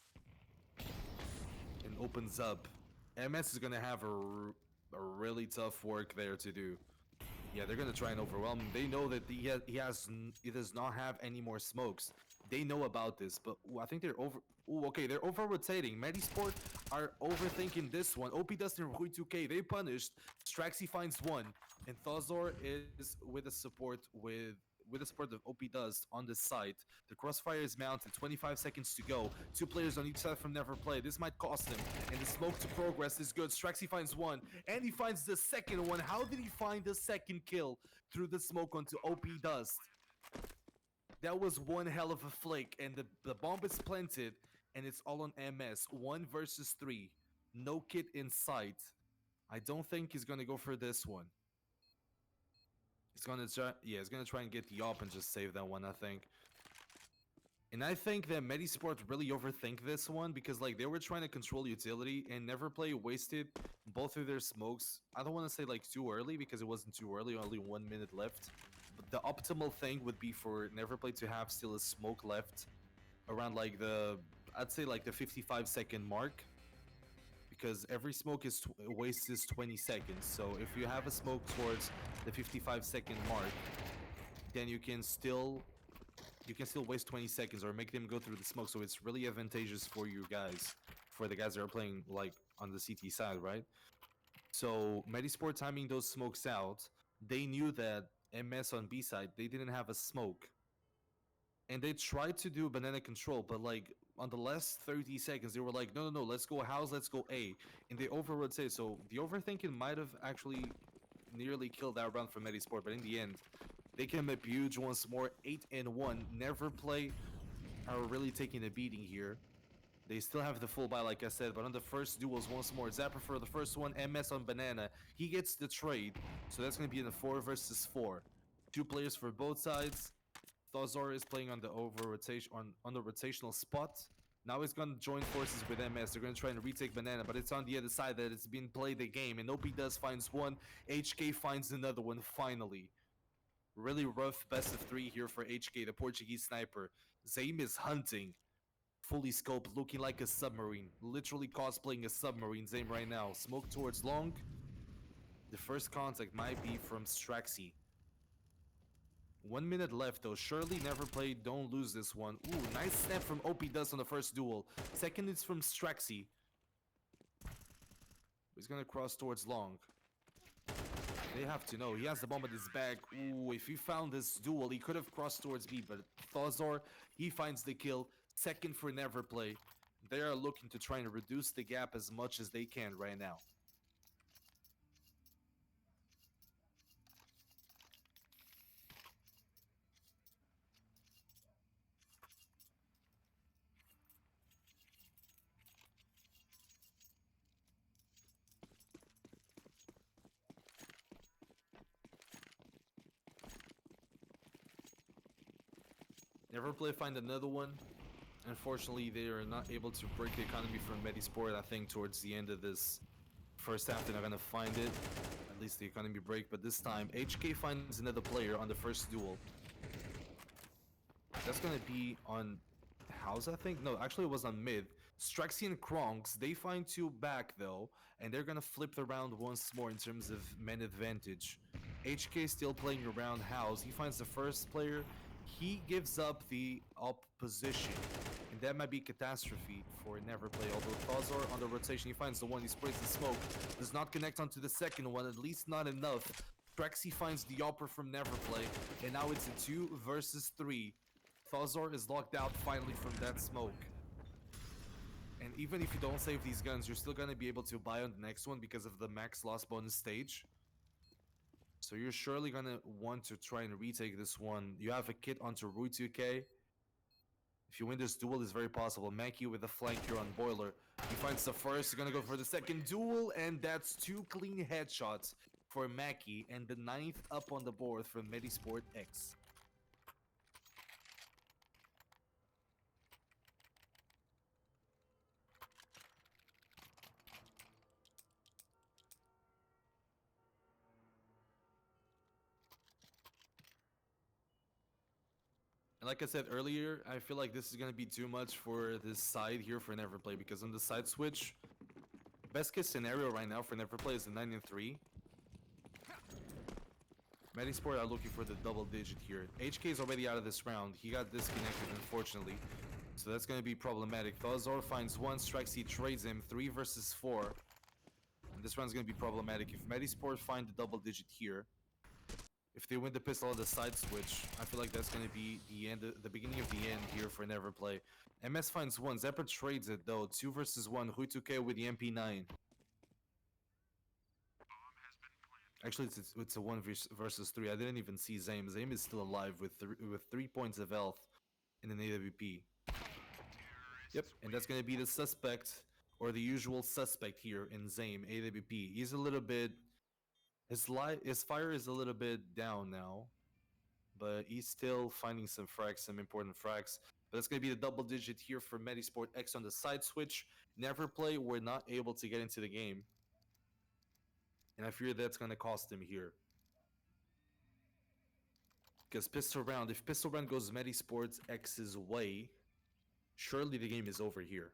and opens up, MS is gonna have a really tough work there to do. Yeah, they're gonna try and overwhelm him. They know that he does not have any more smokes. They know about this, but I think they're over. Okay, they're over rotating. Metizport are overthinking this one. OP Dustin Rui 2K, they punished. Straxy finds 1, and Thozor is with the support with the support of OP Dust on the site. The crossfire is mounted. 25 seconds to go. 2 players on each side from NeverPlay. This might cost him. And the smoke to progress is good. Straxy finds 1, and he finds the second one. How did he find the second kill through the smoke onto OP Dust? That was one hell of a flick, and the bomb is planted, and it's all on MS. 1 versus 3. No kit in sight. I don't think he's gonna go for this one. He's gonna try, yeah, he's gonna try and get the op and just save that one, I think. And I think that Metizport really overthink this one because like they were trying to control utility and NeverPlay wasted both of their smokes. I don't want to say like too early because it wasn't too early, only 1 minute left. But the optimal thing would be for NeverPlay to have still a smoke left around like I'd say like the 55-second mark, because every smoke is wastes 20 seconds. So if you have a smoke towards the 55-second mark, then you can still waste 20 seconds or make them go through the smoke. So it's really advantageous for you guys, for the guys that are playing like on the CT side, right? So Metizport timing those smokes out, they knew that MS on B side, they didn't have a smoke. And they tried to do banana control, but like on the last 30 seconds, they were like, no, let's go house, let's go A. And they over rotate. So the overthinking might have actually nearly killed that round for Metizport, but in the end, they came up huge once more, 8-1. NeverPlay are really taking a beating here. They still have the full buy, like I said, but on the first duels, once more, Zapper for the first one, MS on Banana. He gets the trade, so that's going to be in a 4 versus 4. 2 players for both sides. Thozor is playing on the on the rotational spot. Now he's going to join forces with MS. They're going to try and retake Banana, but it's on the other side that it's been played the game. And OP does finds one. HK finds another one, finally. Really rough best of 3 here for HK, the Portuguese sniper. Zaim is hunting. Fully scoped, looking like a submarine. Literally cosplaying a submarine, Zaim right now. Smoke towards long. The first contact might be from Straxy. 1 minute left though. Surely NeverPlay, don't lose this one. Ooh, nice snap from OP Dust on the first duel. Second is from Straxy. He's gonna cross towards long. They have to know. He has the bomb at his back. Ooh, if he found this duel, he could have crossed towards B, but Thozor, he finds the kill. Second for NeverPlay. They are looking to try and reduce the gap as much as they can right now. NeverPlay find another one. Unfortunately, they are not able to break the economy from Metizport. I think towards the end of this first half, they're not going to find it. At least the economy break. But this time, HK finds another player on the first duel. That's going to be on house, I think. No, actually, it was on mid. Straxy and Kronks, they find 2 back, though. And they're going to flip the round once more in terms of men advantage. HK still playing around house. He finds the first player. He gives up the up position. And that might be catastrophe for NeverPlay. Although Thozor on the rotation, he finds the one, he sprays the smoke. Does not connect onto the second one, at least not enough. Straxy finds the upper from NeverPlay. And now it's a 2 versus 3. Thozor is locked out finally from that smoke. And even if you don't save these guns, you're still going to be able to buy on the next one because of the max loss bonus stage. So you're surely going to want to try and retake this one. You have a kit onto Rui 2K. If you win this duel, it's very possible. Mackie with a flank here on Boiler. He finds the first, he's going to go for the second duel, and that's 2 clean headshots for Mackie, and the 9th up on the board from Metizport X. And like I said earlier, I feel like this is going to be too much for this side here for NeverPlay, because on the side switch, best case scenario right now for NeverPlay is a 9-3. Metizport are looking for the double digit here. HK is already out of this round. He got disconnected, unfortunately. So that's going to be problematic. Thozor finds one, Straxy trades him, 3 versus 4. And this round's going to be problematic. If Metizport find the double digit here, if they win the pistol on the side switch, I feel like that's going to be the beginning of the end here for NeverPlay. MS finds one. Zephyr trades it though. 2 versus 1. Hui 2K with the MP9. Actually, it's a 1 versus 3. I didn't even see Zaim. Zaim is still alive with 3 points of health in an AWP. Yep, and that's going to be the suspect, or the usual suspect here in Zaim, AWP. He's a little bit... His fire is a little bit down now, but he's still finding some frags, some important frags. But it's going to be the double digit here for Metizport X on the side switch. NeverPlay were not able to get into the game. And I fear that's going to cost him here. Because pistol round, if pistol round goes Metizport X's way, surely the game is over here.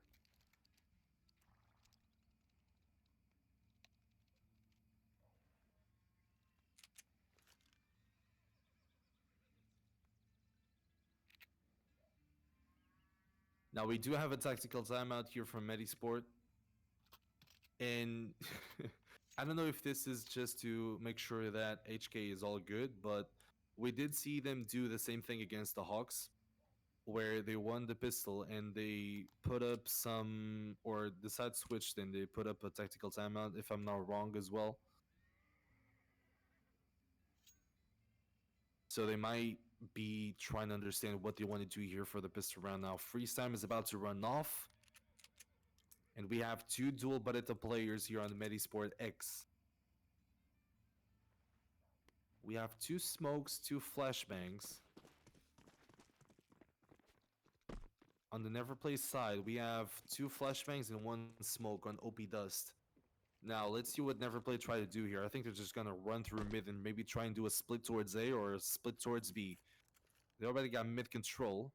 Now we do have a tactical timeout here from Metizport. And I don't know if this is just to make sure that HK is all good, but we did see them do the same thing against the Hawks, where they won the pistol and they put up some, or the side switched and they put up a tactical timeout, if I'm not wrong as well. So they might be trying to understand what they want to do here for the pistol round. Now, freeze time is about to run off. And we have two dual Barretta players here on the Metizport X. We have two smokes, two flashbangs. On the NeverPlay side, we have two flashbangs and one smoke on OP Dust. Now, let's see what NeverPlay try to do here. I think they're just going to run through mid and maybe try and do a split towards A or a split towards B. They already got mid control.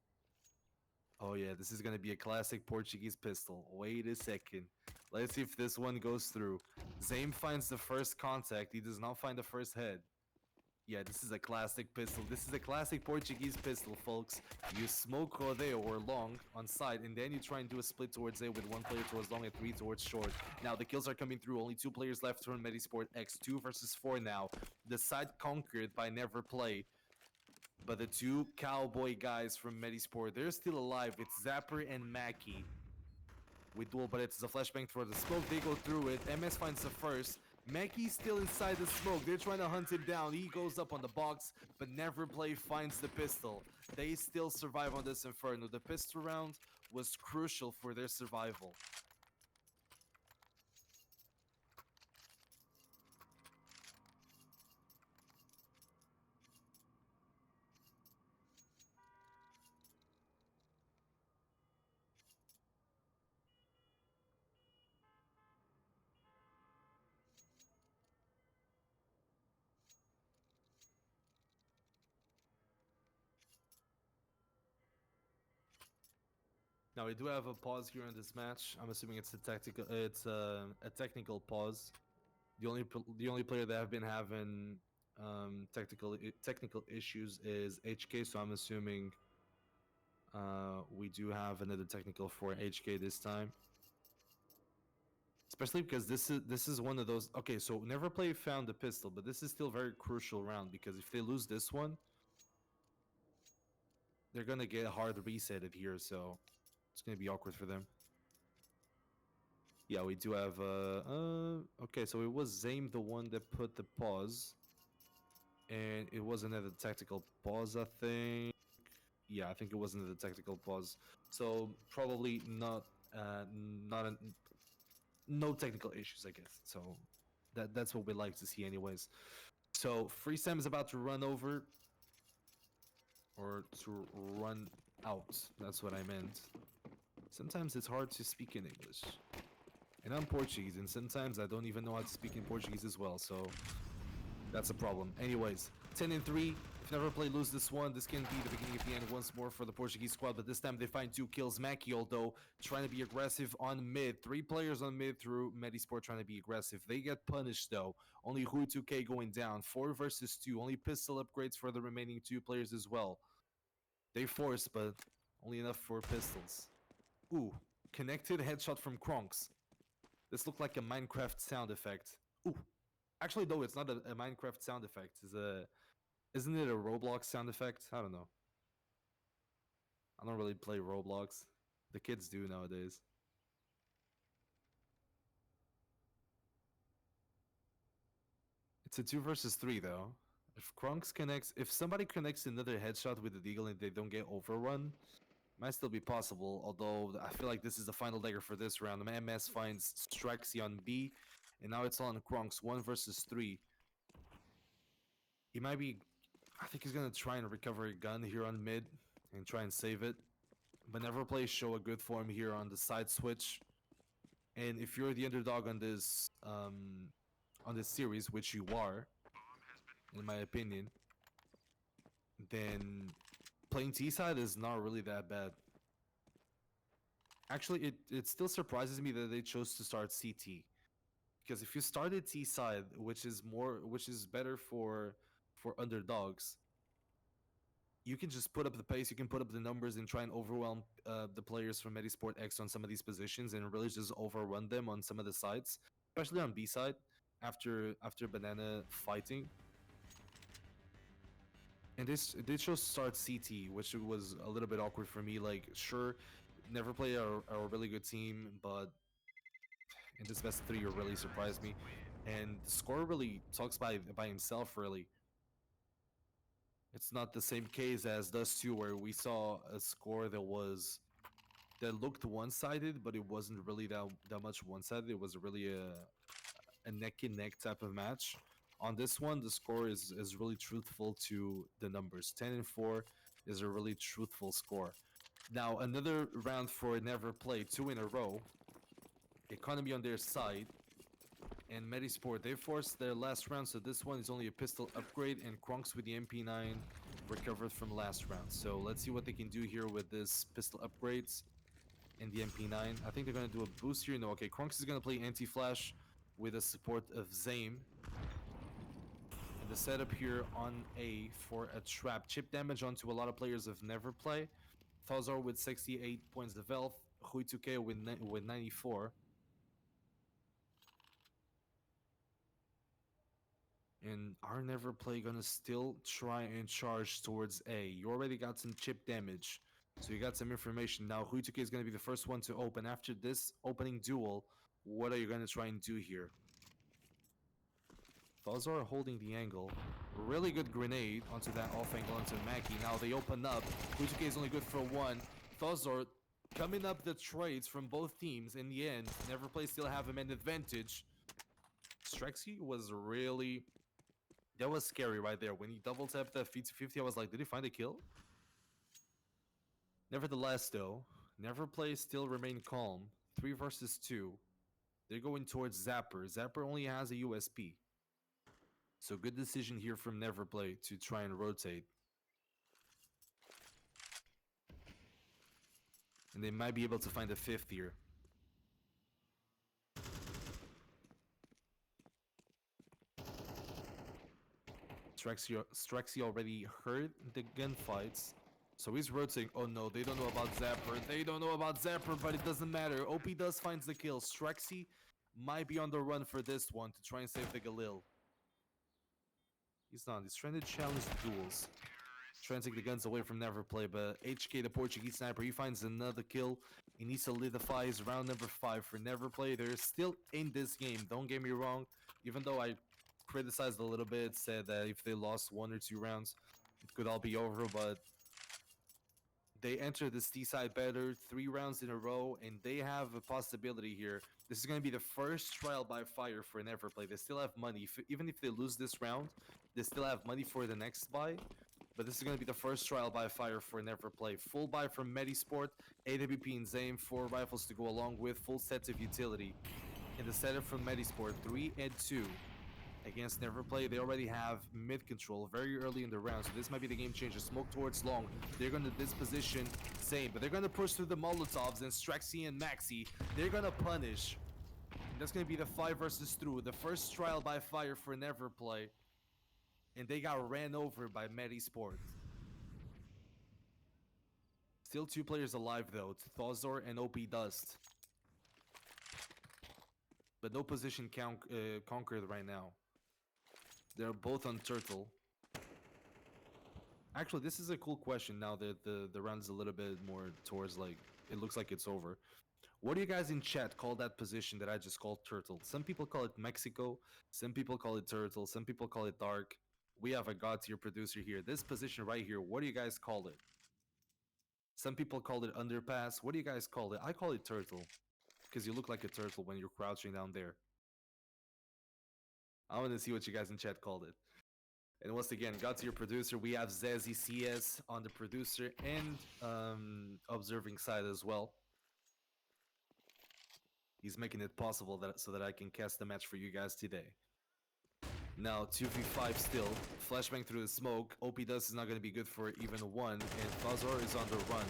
Oh yeah, this is going to be a classic Portuguese pistol. Wait a second. Let's see if this one goes through. Zame finds the first contact. He does not find the first head. Yeah, this is a classic pistol. This is a classic Portuguese pistol, folks. You smoke Rodeo or long on side, and then you try and do a split towards A with one player towards long and three towards short. Now, the kills are coming through. Only two players left from Metizport X. 2 versus 4 now. The side conquered by NeverPlay. But the two cowboy guys from Metizport, they're still alive. It's Zapper and Mackie. With dual, but it's a flashbang for the smoke. They go through it. MS finds the first. Mackey's still inside the smoke. They're trying to hunt him down. He goes up on the box, but NeverPlay finds the pistol. They still survive on this Inferno. The pistol round was crucial for their survival. Now we do have a pause here in this match. I'm assuming it's a tactical. It's a technical pause. The only player that have been having technical issues is HK. So I'm assuming we do have another technical for HK this time. Especially because this is one of those. Okay, so NeverPlay found the pistol, but this is still very crucial round because if they lose this one, they're gonna get hard resetted here. So it's gonna be awkward for them. Yeah, we do have. Okay, so it was Zame the one that put the pause, and it was another tactical pause, I think. Yeah, I think it was another tactical pause. So probably not, not an, no technical issues, I guess. So that's what we like to see, anyways. So free Sam is about to run over, or to run out. That's what I meant. Sometimes it's hard to speak in English. And I'm Portuguese, and sometimes I don't even know how to speak in Portuguese as well, so that's a problem. Anyways, 10-3. If NeverPlay lose this one, this can be the beginning of the end once more for the Portuguese squad, but this time they find 2 kills. Mackie, although, trying to be aggressive on mid. 3 players on mid through Metizport trying to be aggressive. They get punished, though. Only Hui2K going down. 4 versus 2. Only pistol upgrades for the remaining 2 players as well. They forced, but only enough for pistols. Ooh, connected headshot from Kronks. This looked like a Minecraft sound effect. Ooh. Actually, though, it's not a Minecraft sound effect. Isn't it a Roblox sound effect? I don't know. I don't really play Roblox. The kids do nowadays. It's a 2 versus 3, though. If somebody connects another headshot with the Deagle and they don't get overrun, might still be possible. Although I feel like this is the final dagger for this round. MS finds Strexy on B, and now it's on Kronks 1 versus 3. He might be. I think he's gonna try and recover a gun here on mid and try and save it. But NeverPlay show a good form here on the side switch. And if you're the underdog on this series, which you are, in my opinion, then playing T side is not really that bad. Actually, it still surprises me that they chose to start CT, because if you started T side, which is better for underdogs, you can just put up the pace, you can put up the numbers, and try and overwhelm the players from Metizport X on some of these positions, and really just overrun them on some of the sides, especially on B side after Banana fighting. And this chose to start CT, which was a little bit awkward for me. Like, sure, NeverPlay are a really good team, but in this best of three, you really surprised me. And the score really talks by himself. Really, it's not the same case as Dust 2, where we saw a score that looked one-sided, but it wasn't really that much one-sided. It was really a neck and neck type of match. On this one, the score is really truthful to the numbers. 10-4 is a really truthful score. Now, another round for NeverPlay, 2 in a row. Economy on their side, and Metizport, they forced their last round, so this one is only a pistol upgrade, and Krunks with the MP9 recovered from last round. So let's see what they can do here with this pistol upgrades and the MP9. I think they're going to do a boost here. No, okay, Krunks is going to play anti-flash with the support of Zame. And the setup here on A for a trap. Chip damage onto a lot of players of NeverPlay. Thazar with 68 points of health. Hui2K with 94. And our NeverPlay gonna still try and charge towards A. You already got some chip damage, so you got some information. Now, Hui2K is gonna be the first one to open. After this opening duel, what are you gonna try and do here? Thazar holding the angle. Really good grenade onto that off angle onto Mackie. Now they open up. Hui2K is only good for one. Thazar coming up the trades from both teams. In the end, NeverPlay still have him an advantage. Strexy was really... That was scary right there. When he double tapped that feet to 50, I was like, did he find a kill? Nevertheless, though, NeverPlay still remain calm. 3 versus 2. They're going towards Zapper. Zapper only has a USP. So good decision here from NeverPlay to try and rotate. And they might be able to find a 5th here. Strexy already heard the gunfights. So he's rotating. Oh no, they don't know about Zapper. They don't know about Zapper, but it doesn't matter. OP does finds the kill. Strexy might be on the run for this one to try and save the Galil. He's not. He's trying to challenge the duels. Trying to take the guns away from NeverPlay, but HK, the Portuguese sniper, he finds another kill. He needs to solidify his round number 5 for NeverPlay. They're still in this game, don't get me wrong. Even though I criticized a little bit, said that if they lost 1 or 2 rounds, it could all be over, but they enter this T side better 3 rounds in a row, and they have a possibility here. This is going to be the first trial by fire for NeverPlay. They still have money. Even if they lose this round, they still have money for the next buy. But this is going to be the first trial by fire for NeverPlay. Full buy from Metizport, AWP and Zame, 4 rifles to go along with full sets of utility. In the setup from Metizport, 3 and 2 against NeverPlay. They already have mid control very early in the round, so this might be the game changer. Smoke towards long. They're going to disposition Zame, but they're going to push through the Molotovs, and Strexy and Maxi, they're going to punish. And that's going to be the 5 versus 2, the first trial by fire for NeverPlay. And they got ran over by Metizport. Still 2 players alive though. It's Thazor and OP Dust. But no position conquered right now. They're both on Turtle. Actually, this is a cool question now that the round's a little bit more towards, like, it looks like it's over. What do you guys in chat call that position that I just called Turtle? Some people call it Mexico. Some people call it Turtle. Some people call it Dark. We have a god tier producer here. This position right here, what do you guys call it? Some people call it underpass. What do you guys call it? I call it turtle, because you look like a turtle when you're crouching down there. I want to see what you guys in chat called it. And once again, god tier producer. We have Zezzy CS on the producer and observing side as well. He's making it possible so that I can cast the match for you guys today. Now 2v5 still. Flashbang through the smoke. OP Dust is not going to be good for even 1. And Thazor is on the run.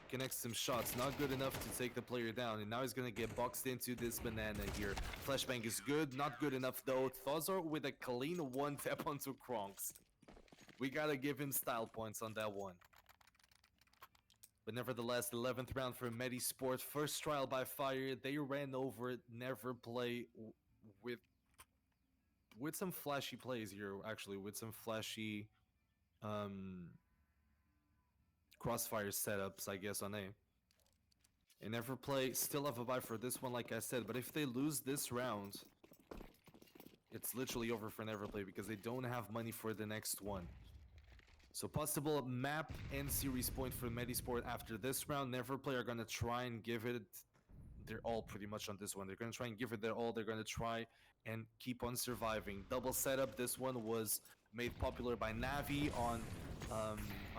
connects some shots. Not good enough to take the player down. And now he's going to get boxed into this banana here. Flashbang is good. Not good enough, though. Thozor with a clean one tap onto Kronks. We got to give him style points on that one. But nevertheless, the 11th round for Metizport. First trial by fire. They ran over NeverPlay with some flashy plays here, actually. With some flashy crossfire setups, I guess, on A. And NeverPlay still have a bye for this one, like I said. But if they lose this round, it's literally over for NeverPlay because they don't have money for the next one. So possible map and series point for Metizport after this round. NeverPlay are going to try and give it their all pretty much on this one. They're going to try and give it their all. They're going to try and keep on surviving. Double setup. This one was made popular by Navi on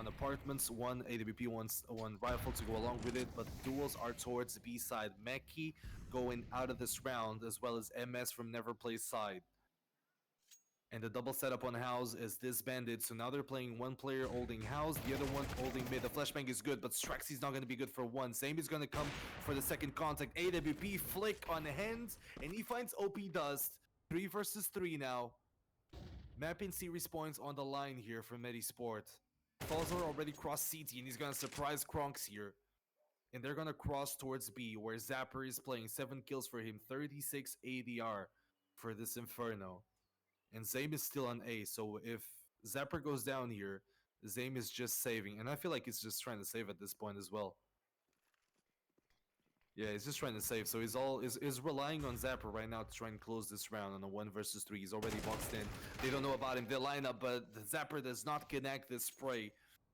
apartments. One AWP, one rifle to go along with it. But duels are towards B side. Meki going out of this round, as well as MS from NeverPlay's side. And the double setup on House is disbanded. So now they're playing one player holding House, the other one holding mid. The flashbang is good, but Straxy's not going to be good for one. Same is going to come for the second contact. AWP flick on hands, and he finds OP Dust. 3 versus 3 now. Mapping series points on the line here for Metizport. Thozor already crossed CT, and he's going to surprise Kronks here. And they're going to cross towards B, where Zapper is playing. 7 kills for him, 36 ADR for this Inferno. And Zame is still on A, so if Zapper goes down here, Zame is just saving. And I feel like he's just trying to save at this point as well. Yeah, he's just trying to save. So he's relying on Zapper right now to try and close this round on a 1 versus 3. He's already boxed in. They don't know about him. They line up, but the Zapper does not connect this spray.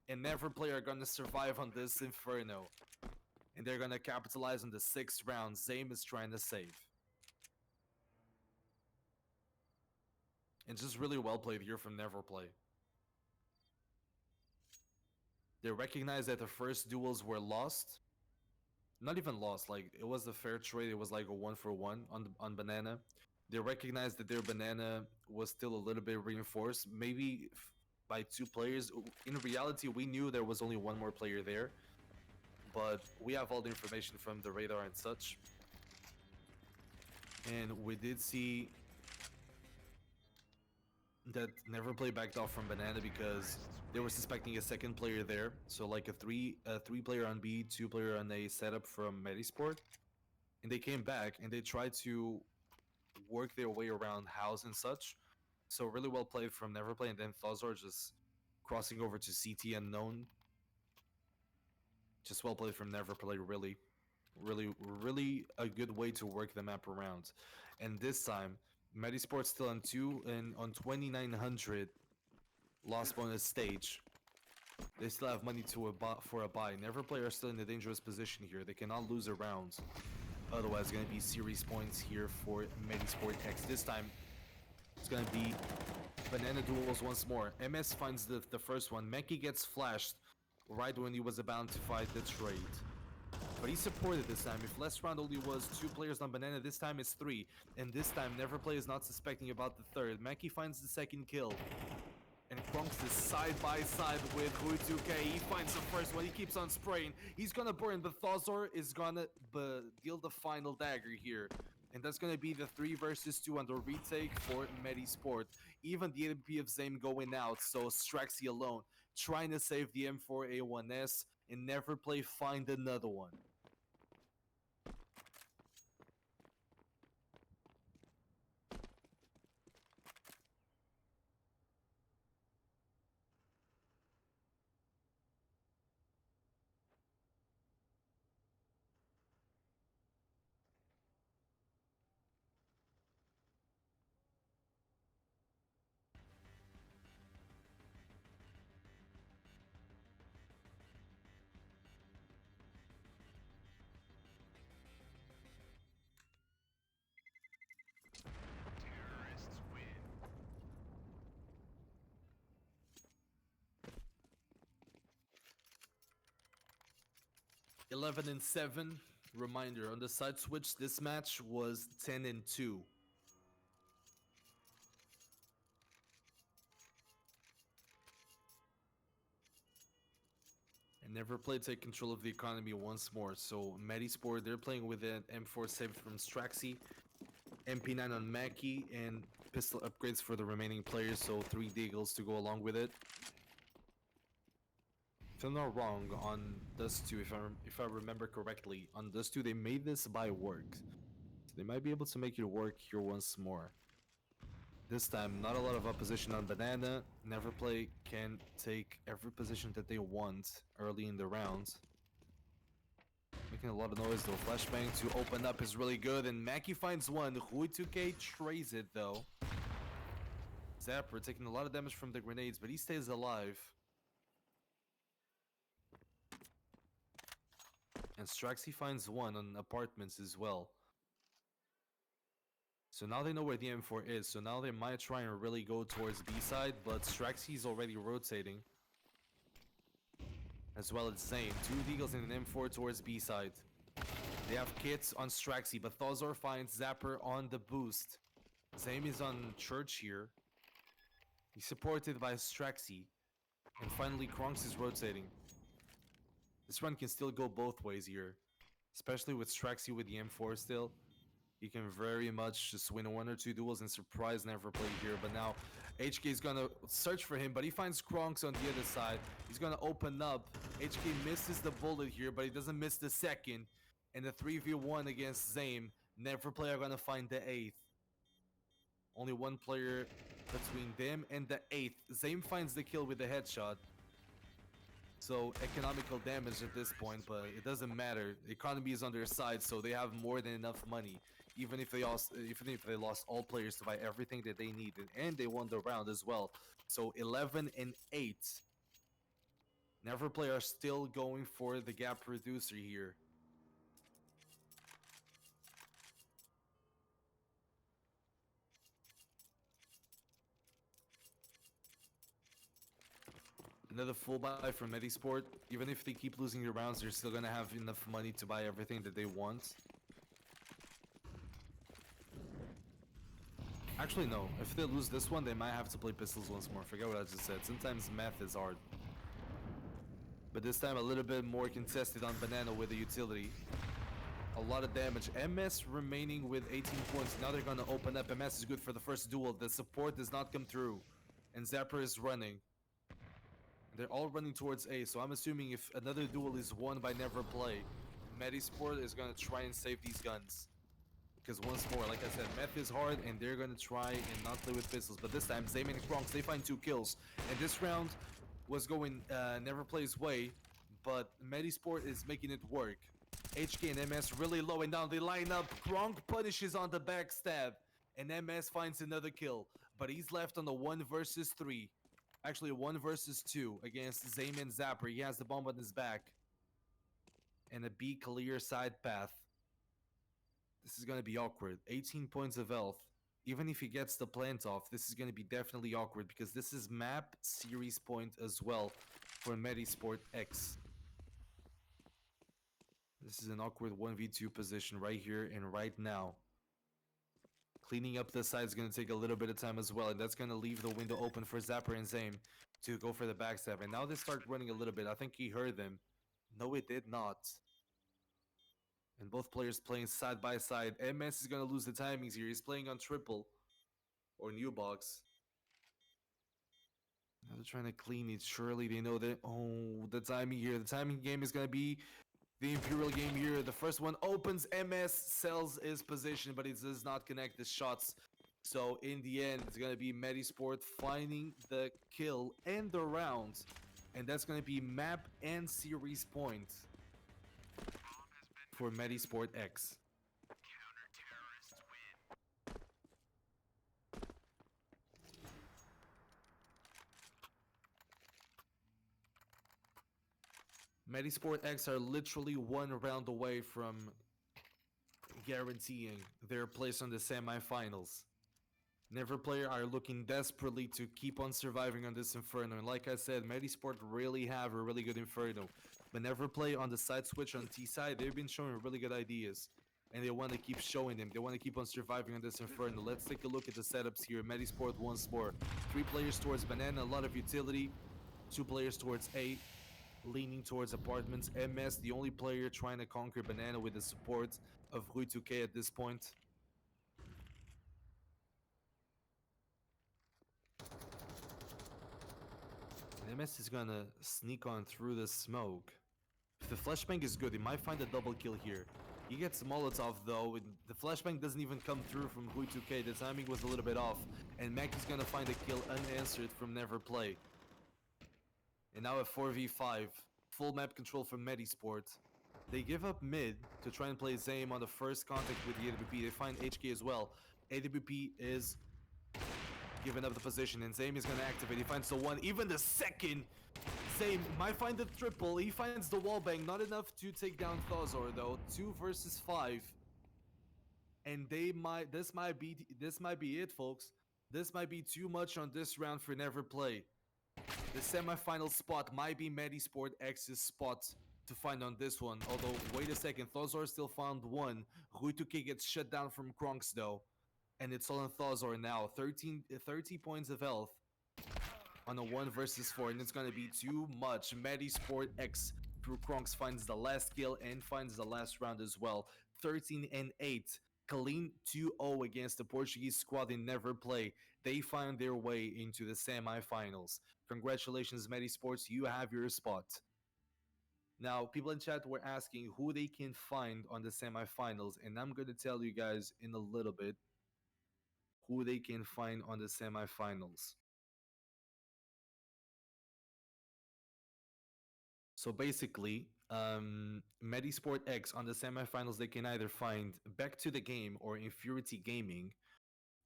And NeverPlay are going to survive on this Inferno. And they're going to capitalize on the 6th round. Zame is trying to save. And just really well played here from NeverPlay. They recognize that the first duels were lost. Not even lost, like it was a fair trade. It was like a 1-for-1 on banana. They recognized that their banana was still a little bit reinforced, maybe by 2 players. In reality, we knew there was only 1 more player there, but we have all the information from the radar and such. And we did see that NeverPlay backed off from banana because they were suspecting a second player there. So like a three player on B, 2 player on A setup from Metizport. And they came back and they tried to work their way around House and such. So really well played from NeverPlay, and then Thozor just crossing over to CT unknown. Just well played from NeverPlay, really a good way to work the map around. And this time, Metizport's still on 2 and on 2900 lost bonus stage. They still have money for a buy. NeverPlay are still in a dangerous position here. They cannot lose a round. Otherwise, it's going to be series points here for Metizport X. This time, it's going to be banana duels once more. MS finds the first one. Meki gets flashed right when he was about to fight the trade. But he supported this time. If last round only was 2 players on banana, this time it's 3. And this time, NeverPlay is not suspecting about the third. Meki finds the second kill. And Kronks is side by side with Hui2K. He finds the first one. He keeps on spraying. He's gonna burn, but Thozor is gonna deal the final dagger here. And that's gonna be the 3 versus 2 on the retake for Metizport. Even the AWP of Zame going out, so Straxy alone, trying to save the M4A1S, and NeverPlay find another one. Terrorists win. 11-7. Reminder, on the side switch, this match was 10-2. And NeverPlay take control of the economy once more. So Metizport, they're playing with an M4 saved from Straxi, MP9 on Mackie, and pistol upgrades for the remaining players. So 3 Deagles to go along with it. If I'm not wrong, on Dust 2, if I remember correctly, on Dust 2 they made this by work. So they might be able to make it work here once more. This time, not a lot of opposition on Banana. NeverPlay can take every position that they want early in the round. Making a lot of noise though. Flashbang to open up is really good, and Mackie finds one. Hui2K trays it though. Zapper taking a lot of damage from the grenades, but he stays alive. And Straxi finds one on apartments as well. So now they know where the M4 is, so now they might try and really go towards B side, but Straxi's already rotating. As well as Zane. 2 Deagles and an M4 towards B side. They have kits on Straxi, but Thozor finds Zapper on the boost. Zane is on Church here. He's supported by Straxi. And finally, Kronks is rotating. This run can still go both ways here. Especially with Straxi with the M4 still. He can very much just win 1 or 2 duels and surprise NeverPlay here. But now HK is gonna search for him, but he finds Kronks on the other side. He's gonna open up. HK misses the bullet here, but he doesn't miss the second. And the 3v1 against Zame, NeverPlay are gonna find the 8th. Only one player between them and the 8th. Zame finds the kill with the headshot. So economical damage at this point, but it doesn't matter. The economy is on their side, so they have more than enough money. Even if they lost all players to buy everything that they needed, and they won the round as well. So 11 and 8. NeverPlay are still going for the gap reducer here. Another full buy from Metizport. Even if they keep losing the rounds, they're still gonna have enough money to buy everything that they want. Actually, no. If they lose this one, they might have to play pistols once more. Forget what I just said. Sometimes math is hard. But this time a little bit more contested on Banana with the utility. A lot of damage. MS remaining with 18 points. Now they're gonna open up. MS is good for the first duel. The support does not come through. And Zapper is running. They're all running towards A, so I'm assuming if another duel is won by NeverPlay, Metizport is gonna try and save these guns. Because once more, like I said, meth is hard, and they're gonna try and not play with pistols. But this time, Zayman and Kronks, they find 2 kills. And this round was going NeverPlay's way, but Metizport is making it work. HK and MS really low, and down they line up. Kronk punishes on the backstab, and MS finds another kill. But he's left on the 1 versus 3. Actually, 1 versus 2 against Zayman Zapper. He has the bomb on his back. And a B clear side path. This is going to be awkward. 18 points of health. Even if he gets the plant off, this is going to be definitely awkward because this is map series point as well for Metizport X. This is an awkward 1v2 position right here and right now. Cleaning up the side is going to take a little bit of time as well, and that's going to leave the window open for Zapper and Zame to go for the backstab. And now they start running a little bit. I think he heard them. No, it did not. And both players playing side by side. MS is going to lose the timings here. He's playing on triple or new box. Now they're trying to clean it. Surely they know that. Oh, the timing here. The timing game is going to be the Imperial game here. The first one opens. MS sells his position, but it does not connect the shots. So in the end, it's going to be Metizport finding the kill and the round. And that's going to be map and series point for Metizport X. Metizport X are literally 1 round away from guaranteeing their place on the semifinals. NeverPlay are looking desperately to keep on surviving on this Inferno. And like I said, Metizport really have a really good Inferno. But NeverPlay on the side switch on T side, they've been showing really good ideas. And they want to keep showing them. They want to keep on surviving on this Inferno. Let's take a look at the setups here. Metizport once more. 3 players towards Banana, a lot of utility. 2 players towards A. leaning towards apartments. MS, the only player trying to conquer Banana with the support of Rui 2K at this point. And MS is gonna sneak on through the smoke. If the flashbang is good, he might find a double kill here. He gets Molotov though, and the flashbang doesn't even come through from Rui 2K. The timing was a little bit off, and Mac is gonna find a kill unanswered from NeverPlay. And now a 4v5, full map control from Metizport. They give up mid to try and play Zame on the first contact with the AWP. They find HK as well. AWP is giving up the position, and Zame is gonna activate. He finds the one, even the second. Zame might find the triple. He finds the wallbang. Not enough to take down Thozor though. 2 versus 5. And this might be it, folks. This might be too much on this round for NeverPlay. The semifinal spot might be Metizport X's spot to find on this one. Although, wait a second, Thozor still found one. Rui 2K gets shut down from Kronks though. And it's all on Thozor now. 30 points of health on a 1 versus 4, and it's gonna be too much. Metizport X through Kronks finds the last kill and finds the last round as well. 13-8. Clean 2-0 against the Portuguese squad in NeverPlay. They find their way into the semifinals. Congratulations, Metizports, you have your spot. Now, people in chat were asking who they can find on the semifinals, and I'm going to tell you guys in a little bit who they can find on the semifinals. So basically, Metizport X on the semifinals, they can either find Back to the Game or Infurity Gaming,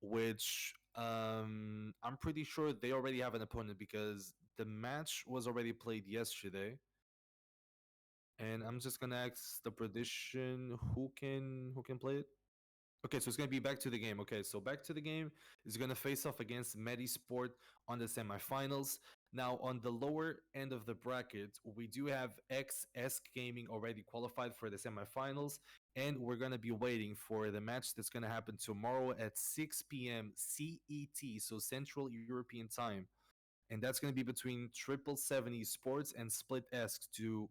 which I'm pretty sure they already have an opponent because the match was already played yesterday. And I'm just gonna ask the prediction who can play it. Okay, so it's gonna be Back to the Game. Okay, so Back to the Game is gonna face off against Metizport on the semifinals. Now, on the lower end of the bracket, we do have XS Gaming already qualified for the semifinals, and we're gonna be waiting for the match that's gonna happen tomorrow at 6 p.m. CET, so Central European Time, and that's gonna be between 777 Sports and Split Esk to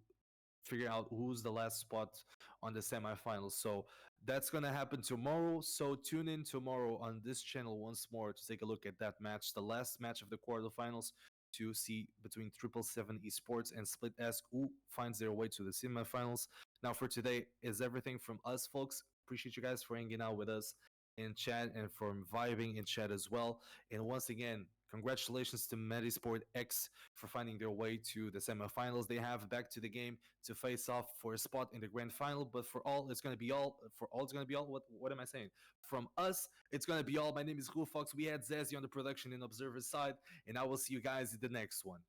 figure out who's the last spot on the semifinals. So that's gonna happen tomorrow. So tune in tomorrow on this channel once more to take a look at that match, the last match of the quarterfinals, to see between 777 Esports and Split Esk who finds their way to the semifinals. Now for today is everything from us, folks. Appreciate you guys for hanging out with us in chat and for vibing in chat as well. And once again, congratulations to Metizport X for finding their way to the semifinals. They have Back to the Game to face off for a spot in the grand final. But for all, it's gonna be all. For all, it's gonna be all. What am I saying? From us, it's gonna be all. My name is Fox. We had Zazie on the production and observer side, and I will see you guys in the next one.